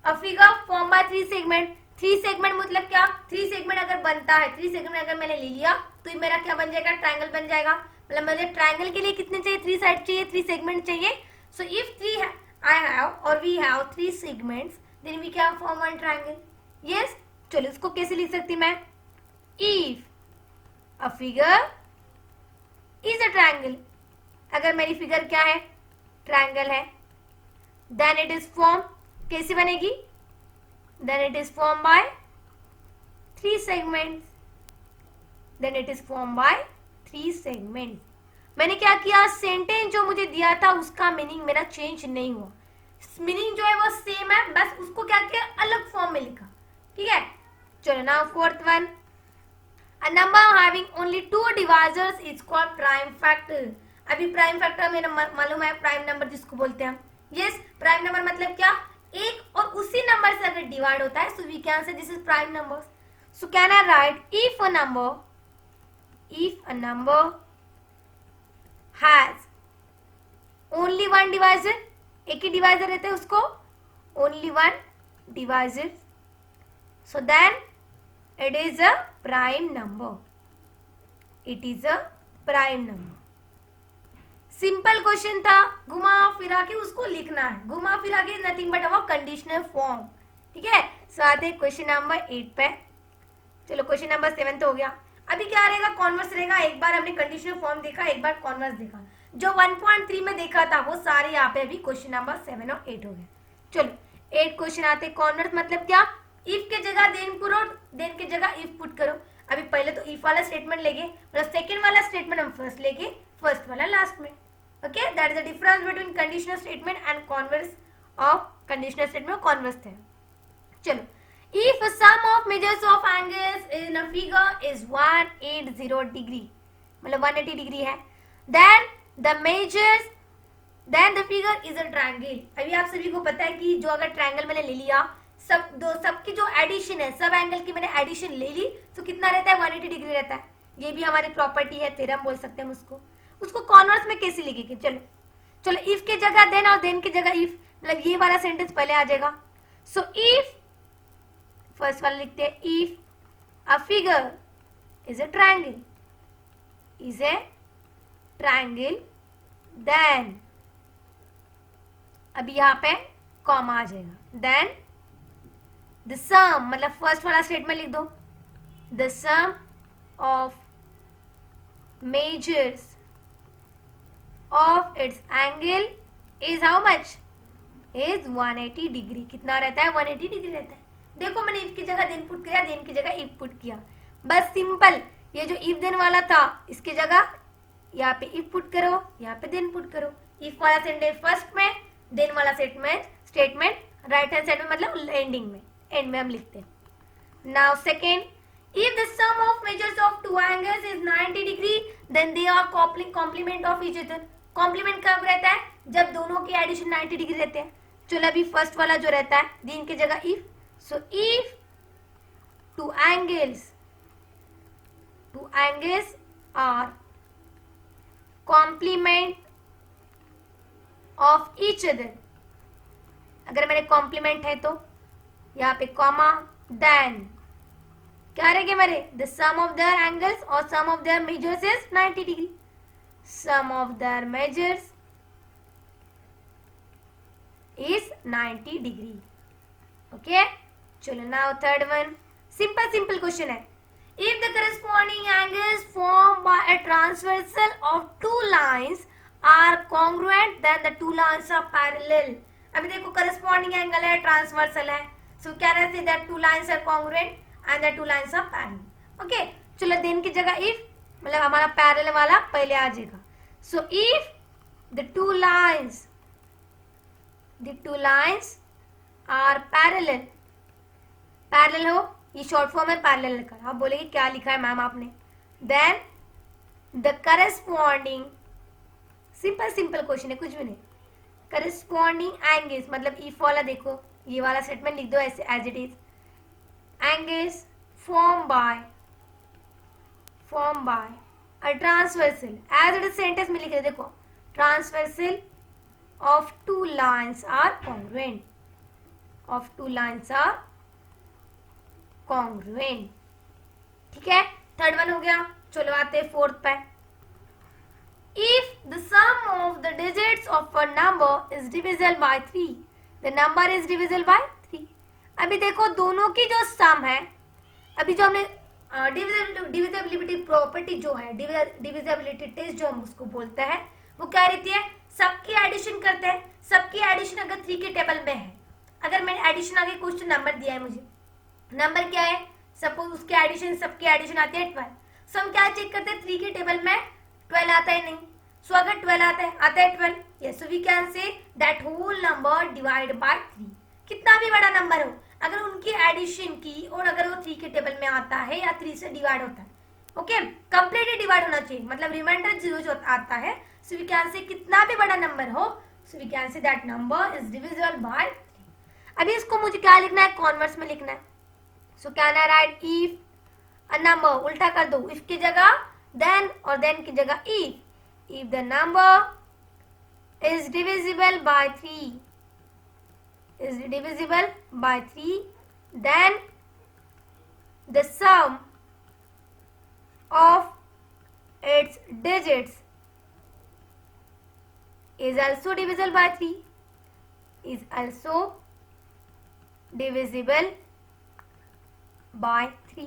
a figure form by 3 segment. 3 segment मतलब क्या, 3 सेगमेंट अगर बनता है, 3 सेगमेंट अगर मैंने ले लिया तो ये मेरा क्या बन जाएगा, ट्रायंगल बन जाएगा। मतलब मुझे ट्रायंगल के लिए कितने चाहिए, 3 साइड चाहिए, 3 सेगमेंट चाहिए। सो इफ 3 आई हैव और we have 3 segments then we can form one triangle. Yes, चलो इसको कैसे लिख सकती मैं, if a figure is a triangle, अगर मेरी फिगर क्या है, ट्रायंगल है, देन इट इज फॉर्म, कैसे बनेगी, then it is form by 3 segments, then it is formed by 3 segments। मैंने क्या किया, सेंटेंस जो मुझे दिया था उसका मीनिंग मेरा चेंज नहीं हुआ, मीनिंग जो है वो सेम है, बस उसको क्या किया, अलग फॉर्म में लिखा। ठीक है, चलो now fourth one, a number having only 2 divisors is called prime factor। अभी प्राइम फैक्टर मेरा मालूम है, प्राइम नंबर जिसको बोलते हैं। यस, प्राइम नंबर मतलब क्या, एक और उसी नंबर से अगर डिवाइड होता है, so we can say this is prime number. So can I write, if a number has only one divisor, एक ही डिवाइजर रहते हैं उसको, only one divisor, so then it is a prime number, it is a prime number। Simple question था, घुमा फिरा के उसको लिखना है, घुमा फिरा के nothing but our conditional form. ठीक है, सो आते हैं क्वेश्चन नंबर 8 पे। चलो क्वेश्चन नंबर 7 तो हो गया, अभी क्या रहेगा, कॉन्वर्स रहेगा। एक बार हमने कंडीशनल फॉर्म देखा, एक बार कॉन्वर्स देखा, जो 1.3 में देखा था वो सारे यहाँ पे अभी क्वेश्चन नंबर 7 और 8 हो गए। चलो 8 क्वेश्चन आते, कॉन्वर्स मतलब क्या, इफ के जगह देन पुरो, देन के जगह इफ पुट करो। अभी पहले तो इफ वाला स्टेटमेंट लेंगे, मतलब सेकंड वाला स्टेटमेंट हम फर्स्ट लेंगे, फर्स्ट वाला लास्ट में। Okay, that is the difference between conditional statement and converse of conditional statement, converse थे। चलो, if a sum of measures of angles in a figure is 180 degree, मतलब 180 degree है, then the figure is a triangle। अभी आप सभी को पता है कि जो अगर ट्रायंगल मैंने ले लिया, सबकी जो एडिशन है, सब एंगल की मैंने एडिशन ले ली, तो कितना रहता है, 180 डिग्री रहता है। ये भी हमारी प्रॉपर्टी है, थ्योरम बोल सकते हैं उसको कॉन्वर्स में कैसे लिखेंगे। चलो इफ के जगह देन और देन की जगह इफ, मतलब ये वाला सेंटेंस पहले आ जाएगा। सो इफ, फर्स्ट वाला लिखते हैं, if a figure is a triangle, then, अभी यहां पे कॉमा आ जाएगा, देन द सम, मतलब फर्स्ट वाला स्टेटमेंट लिख दो, the sum of measures of its angle is how much, is 180 degree. कितना रहता है, 180 डिग्री रहता है। देखो मैंने इफ की जगह देन पुट किया, देन की जगह इफ पुट किया, बस सिंपल। ये जो इफ देन वाला था, इसकी जगह यहाँ पे इफ पुट करो, यहाँ पे देन पुट करो। इफ वाला सेंटेंस फर्स्ट में, देन वाला स्टेटमेंट राइट हैंड साइड में, मतलब एंडिंग में, एंड में हम लिखते हैं। Now second, if the sum of measures of two angles is 90 degree then they are complement of each other। Complement कब रहता है, जब दोनों की एडिशन 90 डिग्री रहते हैं। चलो अभी फर्स्ट वाला जो रहता है, दिन की जगह if, so if two angles are complement of each other, अगर मेरे कॉम्प्लीमेंट है तो यहाँ पे कॉमा, देन क्या रहेंगे मेरे, the sum of their angles और sum of their measures is 90 degree, sum of their measures is 90 degree. Okay, चलो now third one, simple question है, if the corresponding angles formed by a transversal of two lines are congruent then the two lines are parallel। अभी देखो corresponding angle है, transversal है, so क्या रहते हैं, that two lines are congruent and the two lines are parallel। Okay, चलो then की जगह if, मतलब हमारा पैरेलल वाला पहले आ जाएगा। so if the two lines are parallel हो, ये शॉर्ट फॉर्म है पैरेलल का। आप बोलेंगे क्या लिखा है मैम आपने, then the corresponding, simple question है, कुछ भी नहीं, करस्पॉन्डिंग एंगल्स, मतलब इफ वाला देखो, ये वाला स्टेटमेंट लिख दो ऐसे as it is, angles form by a transversal, as it is sentence में लिख रहे, देखो transversal of two lines are congruent. Of two lines are congruent. ठीक है, थर्ड वन हो गया. चलो आते हैं फोर्थ पे. If the sum of the digits of a number is divisible by 3, the number is divisible by 3. अभी देखो दोनों की जो सम है, अभी जो हमने डिविजिबिलिटी प्रॉपर्टी जो है, डिविजिबिलिटी टेस्ट जो हम उसको बोलते हैं, वो क्या रहती है, सबकी एडिशन करते हैं. सबकी एडिशन अगर 3 के टेबल में है, अगर मैंने एडिशन आगे कुछ नंबर दिया है, मुझे नंबर क्या है, सपोज उसके एडिशन, सबकी एडिशन आती है 12. सो हम क्या चेक करते हैं, 3 के टेबल में 12 आता है नहीं. सो अगर 12 आता है 12, yes, so we can say that whole number divide by 3. कितना भी बड़ा नंबर हो, अगर उनकी एडिशन की और अगर वो 3 के टेबल में आता है या 3 से डिवाइड होता है, ओके, कंप्लीटली डिवाइड होना चाहिए, मतलब रिमाइंडर 0 जो आता है, सो वी कैन से कितना भी बड़ा नंबर हो, so we can say that number is divisible by 3. अभी इसको मुझे क्या लिखना है, कॉन्वर्स में लिखना है. सो can I right if a number, उल्टा कर दो, इफ की जगह देन और देन की जगह if. If the number is divisible by 3, then the sum of its digits is also divisible by 3. Is also divisible by 3.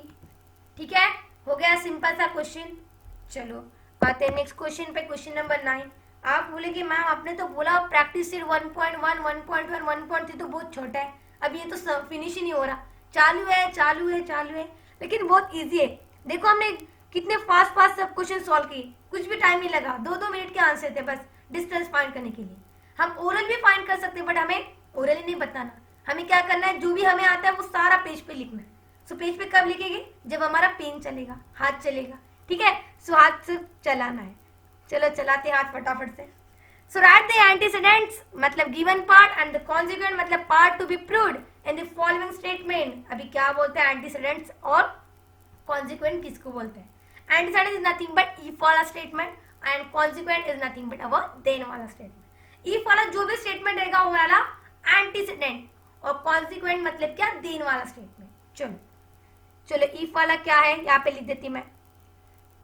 ठीक है, हो गया सिंपल सा क्वेश्चन. चलो आते हैं नेक्स्ट क्वेश्चन पे, क्वेश्चन नंबर 9. आप बोलेंगे मैम आपने तो बोला प्रैक्टिस 1.1, 1.1, 1.3 तो बहुत छोटा है, अब ये तो फिनिश ही नहीं हो रहा, चालू है, लेकिन बहुत इजी है. देखो हमने कितने फास्ट सब क्वेश्चन सॉल्व किए, कुछ भी टाइम नहीं लगा, 2-2 मिनट के आंसर थे बस डिस्टेंस फाइंड करने के लिए. हम ओरल भी फाइंड कर सकते हैं, बट हमें ओरल ही नहीं बताना, हमें क्या करना है, जो भी हमें आता है वो सारा पेज पे लिखना है. सो पेज पे कब लिखेंगे, जब हमारा पेन चलेगा, हाथ चलेगा. ठीक है, सो हाथ से चलाना है. चलो चलाते हाथ फटाफट से. सो राइट द एंटीसीडेंट्स मतलब given part and the consequent मतलब part to be proved in the following statement. अभी क्या बोलते हैं, एंटीसीडेंट्स और कॉन्सिक्वेंट किसको बोलते हैं. Antecedent is nothing but if वाला statement and consequent is nothing but our then वाला स्टेटमेंट. इफ वाला जो भी स्टेटमेंट रहेगा वो वाला एंटीसीडेंट, और कॉन्सिक्वेंट मतलब क्या, देन वाला स्टेटमेंट. चलो इफ वाला क्या है, यहाँ पे लिख देती मैं.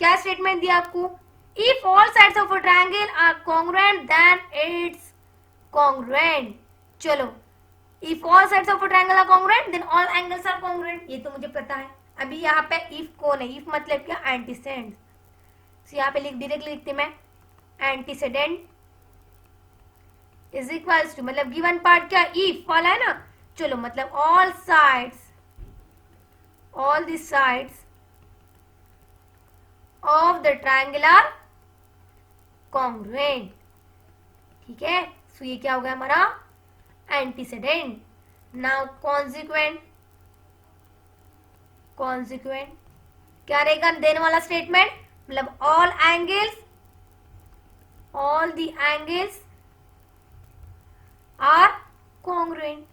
क्या स्टेटमेंट दिया आपको, if all sides of a triangle are congruent then it's congruent. चलो if all sides of a triangle are congruent then all angles are congruent, ये तो मुझे पता है. अभी यहाँ पे इफ कौन है, इफ मतलब क्या, एंटीसीडेंट. तो यहाँ पे डायरेक्टली लिखती मैं, एंटीसीडेंट इज इक्वल्स टू मतलब गिवन पार्ट क्या, इफ वाला है ना. चलो मतलब all the sides of the triangle are congruent. ठीक है, सो ये क्या हो गया हमारा एंटीसीडेंट. नाउ कॉन्सिक्वेंट क्या रहेगा, देन वाला स्टेटमेंट मतलब all the angles are congruent.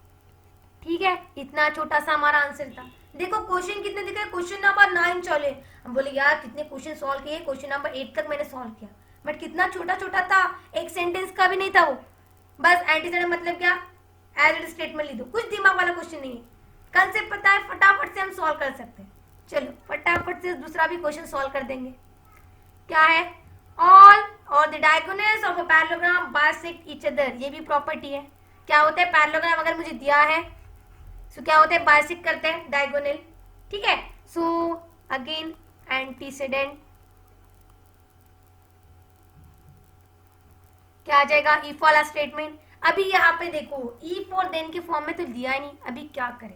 ठीक है, इतना छोटा सा हमारा आंसर था. देखो क्वेश्चन कितने दिखे, क्वेश्चन नंबर 9 चले. हम बोले यार कितने क्वेश्चन सॉल्व किए, क्वेश्चन नंबर 8 तक मैंने सॉल्व किया, बट कितना छोटा था, एक सेंटेंस का भी नहीं था वो. बस एंटीसीडेंट मतलब क्या, एज इट स्टेटमेंट लिख दो, कुछ दिमाग वाला क्वेश्चन नहीं है, कंसेप्ट पता है, फटाफट से हम सॉल्व कर सकते हैं. चलो फटाफट से दूसरा भी क्वेश्चन सॉल्व कर देंगे. क्या है, ऑल और the diagonals of a parallelogram bisect each other. ये भी प्रॉपर्टी है. क्या होता है, पैरेललोग्राम अगर मुझे दिया है सो क्या होता है, बाइसेक्ट करते हैं डायगोनल. ठीक है, सो अगेन एंटीसीडेंट क्या आ जाएगा, इफ वाला स्टेटमेंट. अभी यहाँ पे देखो इफ और देन के फॉर्म में तो दिया ही नहीं, अभी क्या करें.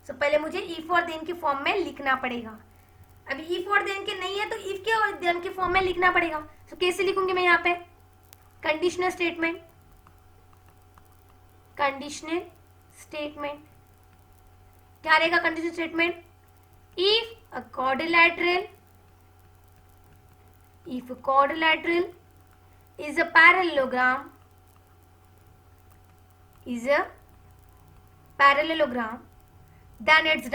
सो पहले मुझे इफ और देन के फॉर्म में लिखना पड़ेगा. अभी इफ और देन के नहीं है तो इफ के और देन के फॉर्म में लिखना पड़ेगा. सो कैसे लिखूंगी मैं यहाँ पे, कंडीशनल स्टेटमेंट क्या रहेगा, conditional statement, if a quadrilateral is a parallelogram then its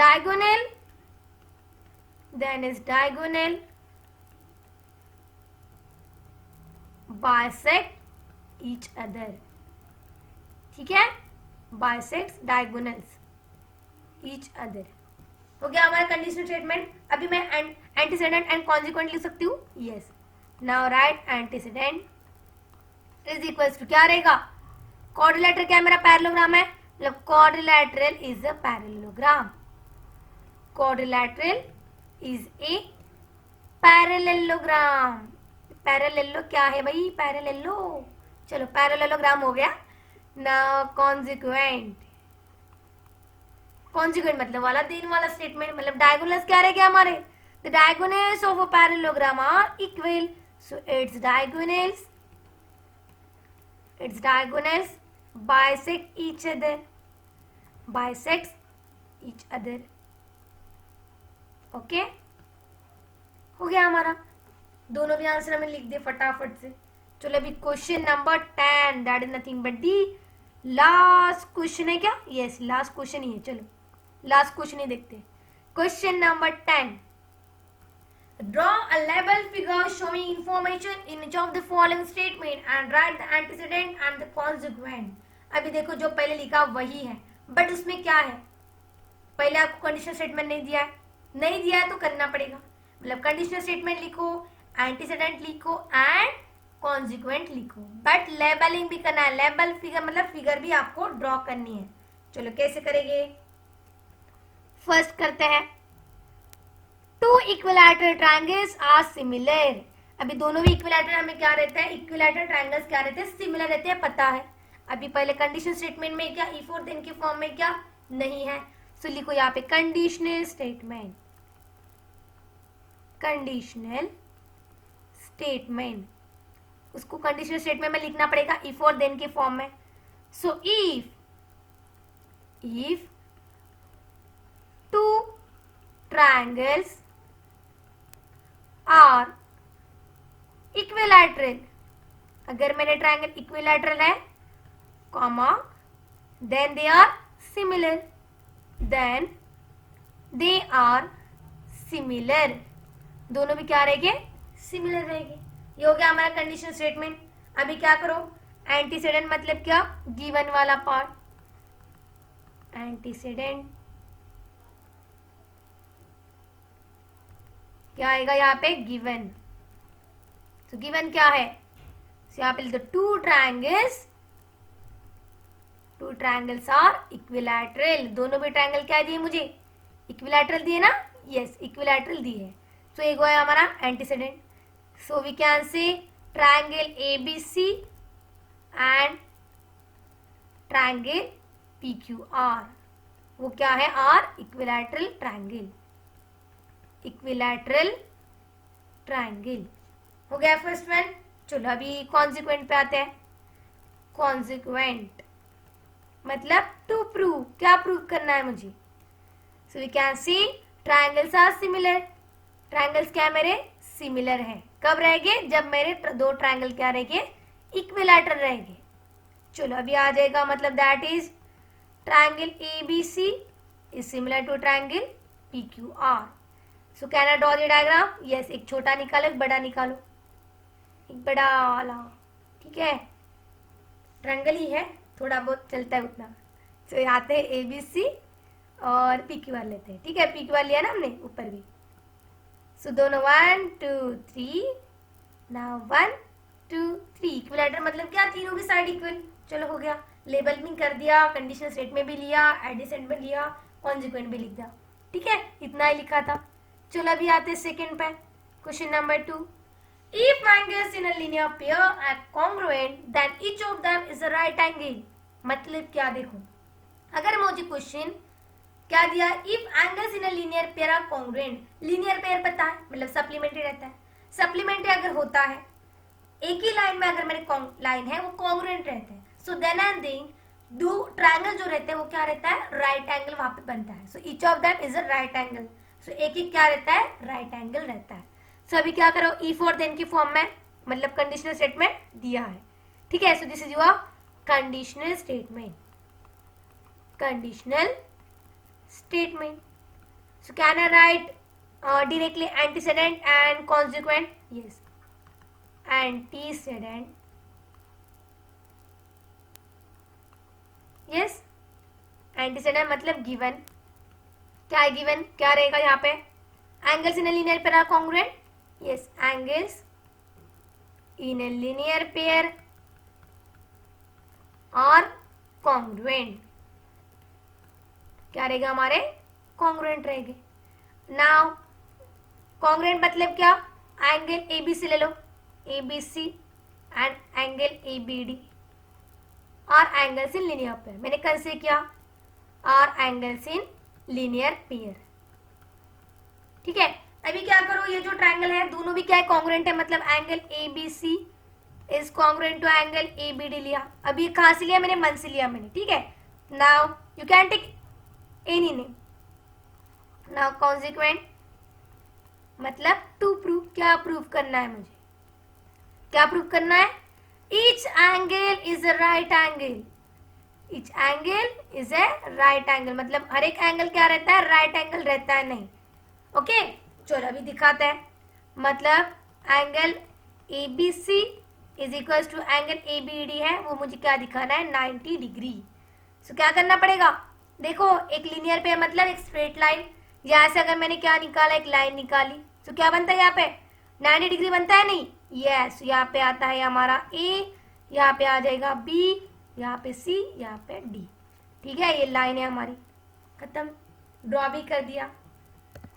diagonal bisect each other, ठीक है, बाइसेक्ट्स डायगोनल्स ईच अदर। हो गया हमारा कंडीशनल स्टेटमेंट। अभी मैं एंटीसीडेंट एंड कॉन्सिक्वेंट लिख सकती हूँ, yes. Now write antecedent is equals to क्या रहेगा, क्वाड्रिलेटरल क्या है मेरा, पैरेललोग्राम है, मतलब quadrilateral is a parallelogram, quadrilateral is a parallelogram. Parallelo क्या है भाई, पैरेललो, चलो पैरेललोग्राम हो गया। नाउ कॉन्सिक्वेंट, कॉन्सिक्वेंट मतलब वाला दिन वाला स्टेटमेंट, मतलब डायगोनल्स क्या रह गया हमारे, the diagonals of a parallelogram are equal, so its diagonals bisect each other, bisects each other, okay. हो गया हमारा, दोनों भी आंसर हमें लिख दे फटाफट से। चलो अभी question number 10, that is nothing but the last question है क्या, यस लास्ट क्वेश्चन ही है। चलो लास्ट क्वेश्चन ही देखते हैं। Question number 10, draw a label figure showing information in each of the following statement and write the antecedent and the consequent। अभी देखो जो पहले लिखा वही है, बट उसमें क्या है, पहले आपको कंडीशनल स्टेटमेंट नहीं दिया है, नहीं दिया है तो करना पड़ेगा, मतलब कंडीशनल स्टेटमेंट लिखो, एंटीसीडेंट लिखो एंड कॉन्सिक्वेंट लिखो, बट लेबलिंग भी करना है, लेबल फिगर मतलब फिगर भी आपको ड्रॉ करनी है। चलो कैसे करेंगे, फर्स्ट करते हैं, two equilateral triangles are similar. अभी दोनों भी इक्विलैटरल हमें क्या रहता है, इक्विलैटरल ट्रायंगल्स क्या रहते हैं, सिमिलर रहते हैं, पता है। अभी पहले कंडीशनल स्टेटमेंट में क्या इफ और देन के फॉर्म में क्या नहीं है, सो लिखो यहाँ पे कंडीशनल स्टेटमेंट, कंडीशनल स्टेटमेंट, उसको कंडीशनल स्टेटमेंट में लिखना पड़ेगा इफ और देन के फॉर्म में। So if two triangles are equilateral, अगर मेरे ट्रायंगल इक्विलैटरल है, comma, then they are similar, then they are similar, दोनों भी क्या रहेंगे, सिमिलर रहेंगे। ये हो गया हमारा कंडीशनल स्टेटमेंट। अभी क्या करो, एंटीसीडेंट मतलब क्या, गिवन वाला पार्ट, एंटीसीडेंट क्या आएगा यहाँ पे, गिवन। तो गिवन क्या है, so यहाँ पे टू ट्रायंगल्स आर इक्विलैटरल, दोनों भी ट्रायंगल क्या दिए मुझे, इक्विलैटरल दिए ना, यस इक्विलैटरल दिए। सो एक है हमारा antecedent, so we can say triangle ABC and triangle PQR, वो क्या है, are equilateral triangle, equilateral triangle. हो गया फर्स्ट वन। चलो अभी कॉन्सिक्वेंट पे आते हैं। कॉन्सिक्वेंट मतलब टू प्रूव, क्या प्रूव करना है मुझे, so we can see triangles are similar, triangles क्या मेरे सिमिलर हैं, कब रहेंगे, जब मेरे दो ट्रायंगल क्या रहेंगे, इक्विलैटरल रहेंगे। चलो अभी आ जाएगा, मतलब that is triangle ABC is similar to triangle PQR। So can I draw the diagram, yes, एक छोटा निकालो एक बड़ा निकालो, एक बड़ा वाला, ठीक है, ट्रायंगल ही है, थोड़ा बहुत चलता है उतना। सो आते हैं ABC और PQR लेते हैं, ठीक है, PQR लिया ना हमने ऊपर भी। सो दोनों 1 2 3, नाउ 1 2 3, इक्विलैटरल मतलब क्या, तीनों की साइड इक्वल। चलो हो गया, लेबल भी कर दिया, कंडीशनल स्टेट में भी लिया, एडिसेंट में लिया, कॉन्सिक्वेंट भी लिख दिया, ठीक है, इतना ही लिखा था। चलो अभी आते हैं सेकंड पे, question number 2, if angles in a linear pair are congruent then each of them is a right angle. मतलब क्या, देखो अगर मुझे क्वेश्चन क्या दिया, if angles in a linear pair are congruent, linear pair पता है मतलब सप्लीमेंट्री रहता है, सप्लीमेंट्री अगर होता है एक ही लाइन में, अगर मेरे लाइन है वो कॉन्ग्रुएंट रहते हैं, सो देन एंड देन दो ट्रायंगल जो रहते हैं वो क्या रहता है, राइट एंगल वहां पे बनता है। So each of them is a right angle, so एक ही क्या रहता है, राइट एंगल रहता है। सो अभी क्या करो, इफ और देन की फॉर्म में, मतलब कंडीशनल स्टेटमेंट दिया है, ठीक है, so this is your conditional statement, conditional statement. So can I write directly antecedent and consequent, yes, antecedent yes, antecedent मतलब गिवन। क्या है गिवन, क्या रहेगा यहाँ पे, angles in a linear pair are congruent, yes, angles in a linear pair are congruent, क्या रहेगा हमारे, कॉन्ग्रुएंट रहेंगे। नाउ कॉन्ग्रुएंट मतलब क्या, एंगल एबीसी ले लो, ABC and angle ABD are angles in linear pair, मैंने कंसीडर किया are angles in linear pair, ठीक है। अभी क्या करो, ये जो ट्रायंगल है दोनों भी क्या है, कॉन्ग्रुएंट है, मतलब angle ABC is congruent to angle ABD लिया। अभी कहाँ से लिया मैंने, मन से लिया मैंने, ठीक है। Now you can take any name. Now consequent मतलब टू प्रूव, क्या प्रूव करना है मुझे, क्या प्रूव करना है, each angle is a right angle, each angle is a right angle, मतलब हर एक एंगल क्या रहता है, राइट एंगल रहता है, नहीं, ओके। चलो अभी दिखाते हैं, मतलब angle ABC is equal to angle ABD है, वो मुझे क्या दिखाना है, 90 डिग्री। सो क्या करना पड़ेगा, देखो एक लीनियर पे मतलब एक स्ट्रेट लाइन, यहाँ से अगर मैंने क्या निकाला, एक लाइन निकाली, तो क्या बनता है यहाँ पे 90 डिग्री बनता है, नहीं, यस, यहाँ पे आता है हमारा ए, यहाँ पे आ जाएगा बी, यहाँ पे सी, यहाँ पे डी, ठीक है। ये लाइन है हमारी, खत्म, ड्रॉ भी कर दिया।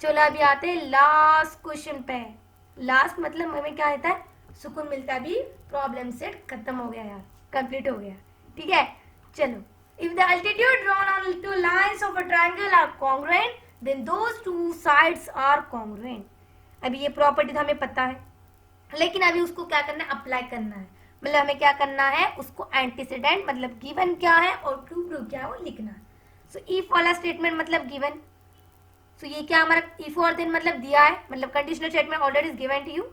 चलो अभी आते हैं लास्ट क्वेश्चन पे, लास्ट मतलब हमें क्या रहता है, सुकून मिलता है, अभी प्रॉब्लम सेट खत्म हो गया यार, कंप्लीट हो गया, ठीक है। चलो, if the altitude drawn on two lines of a triangle are congruent, then those two sides are congruent. अभी ये प्रॉपर्टी तो हमें पता है, लेकिन अभी उसको क्या करना है, अप्लाई करना है, मतलब हमें क्या करना है, उसको एंटीसीडेंट मतलब गिवन क्या है और टू प्रूव क्या है वो लिखना है। सो इफ वाला स्टेटमेंट मतलब गिवन, सो ये क्या हमारा इफ और देन मतलब दिया है, मतलब conditional statement already is given to you,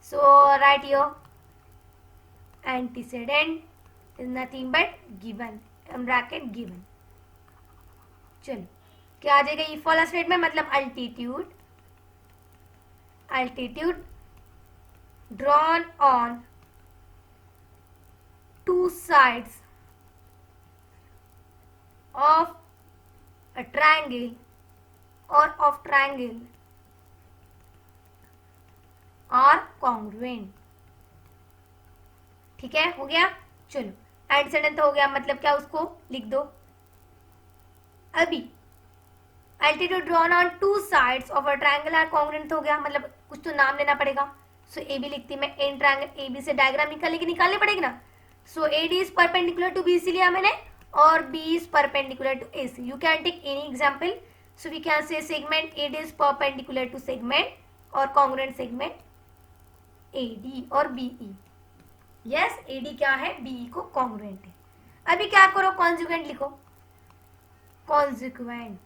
so write your antecedent is nothing but given, bracket given. चलो क्या आ जाएगा, इफ वाला स्टेटमेंट मतलब altitude, altitude drawn on two sides of a triangle और ऑफ ट्रायंगल आर कॉन्ग्रुएंट, ठीक है, हो गया। चलो एंटीसीडेंट तो हो गया, मतलब क्या, उसको लिख दो। अभी altitude drawn on two sides of a triangle are congruent हो गया, मतलब कुछ तो नाम लेना पड़ेगा। सो ए बी लिखती मैं, इन ट्रायंगल ए बी से डायग्राम निकालनी पड़ेगी ना। So A D is perpendicular to B C लिया मैंने, और B is perpendicular to A C. You can take any example, so we can say segment A D is perpendicular to segment और congruent segment A D और B E. Yes, A D क्या है, B को congruent है। अभी क्या करो, कॉन्जुगेंट लिखो, कॉन्जुगेंट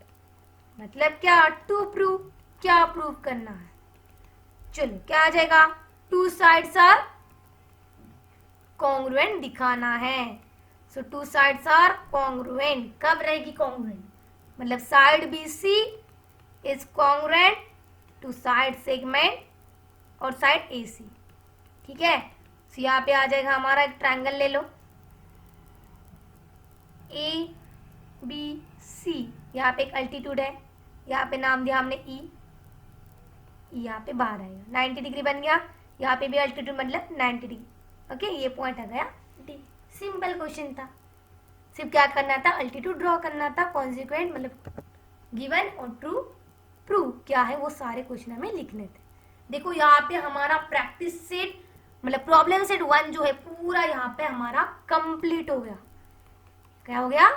मतलब क्या, टू प्रूव, क्या प्रूव करना है। चलो क्या आ जाएगा, टू साइड्स आर कॉन्ग्रुएंट दिखाना है। So two sides are congruent, कब रहेगी कॉन्ग्रुएंट, मतलब side B C is congruent to side segment और साइड ए सी, ठीक है। तो यहाँ पे आ जाएगा हमारा, एक ट्रायंगल ले लो, ए बी सी, यहाँ पे एक अल्टीट्यूड है, यहाँ पे नाम दिया हमने ई, यहाँ पे बाहर आएगा 90 डिग्री बन गया, यहाँ पे भी अल्टीट्यूड मतलब 90 डिग्री, ओके। ये पॉइंट आ गया डी। सिंपल क्वेश्चन था, सिर्फ क्या करना था, अल्टीट्यूड ड्रॉ करना था, कॉन्सिक्वेंट मतलब गिवन और ट्रू प्रूव क्या है, वो सारे क्वेश्चन हमें लिखने थे। देखो यहाँ पे हमारा प्रैक्टिस सेट मतलब प्रॉब्लम सेट 1 जो है पूरा यहाँ पे हमारा कंप्लीट हो गया। क्या हो गया,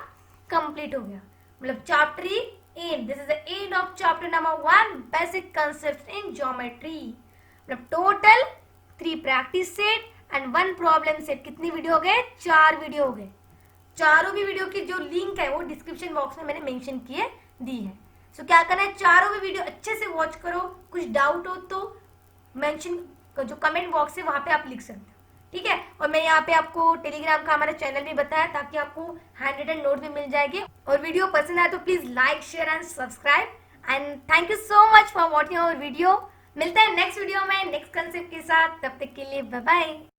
कंप्लीट हो गया, मतलब chapter end, this is the end of chapter number 1 basic concepts in geometry. मतलब total 3 practice set and 1 problem set. कितनी वीडियो हो गए, 4 वीडियो हो गए। चारों भी वीडियो की जो लिंक है वो डिस्क्रिप्शन बॉक्स में मैंने मेंशन किए दी है। सो क्या करना है, चारों भी वीडियो अच्छे से वॉच करो, कुछ डाउट हो तो मेंशन जो कमेंट बॉक्स है वहां पे आप लिख सकते हो, ठीक है। और मैं यहाँ पे आपको टेलीग्राम का हमारा चैनल भी बताया, ताकि आपको हैंड रिटन नोट भी मिल जाएगी। और वीडियो पसंद आए तो please like share and subscribe and thank you so much for watching our video. मिलते हैं नेक्स्ट वीडियो में नेक्स्ट कंसेप्ट के साथ, तब तक के लिए बाय बाय।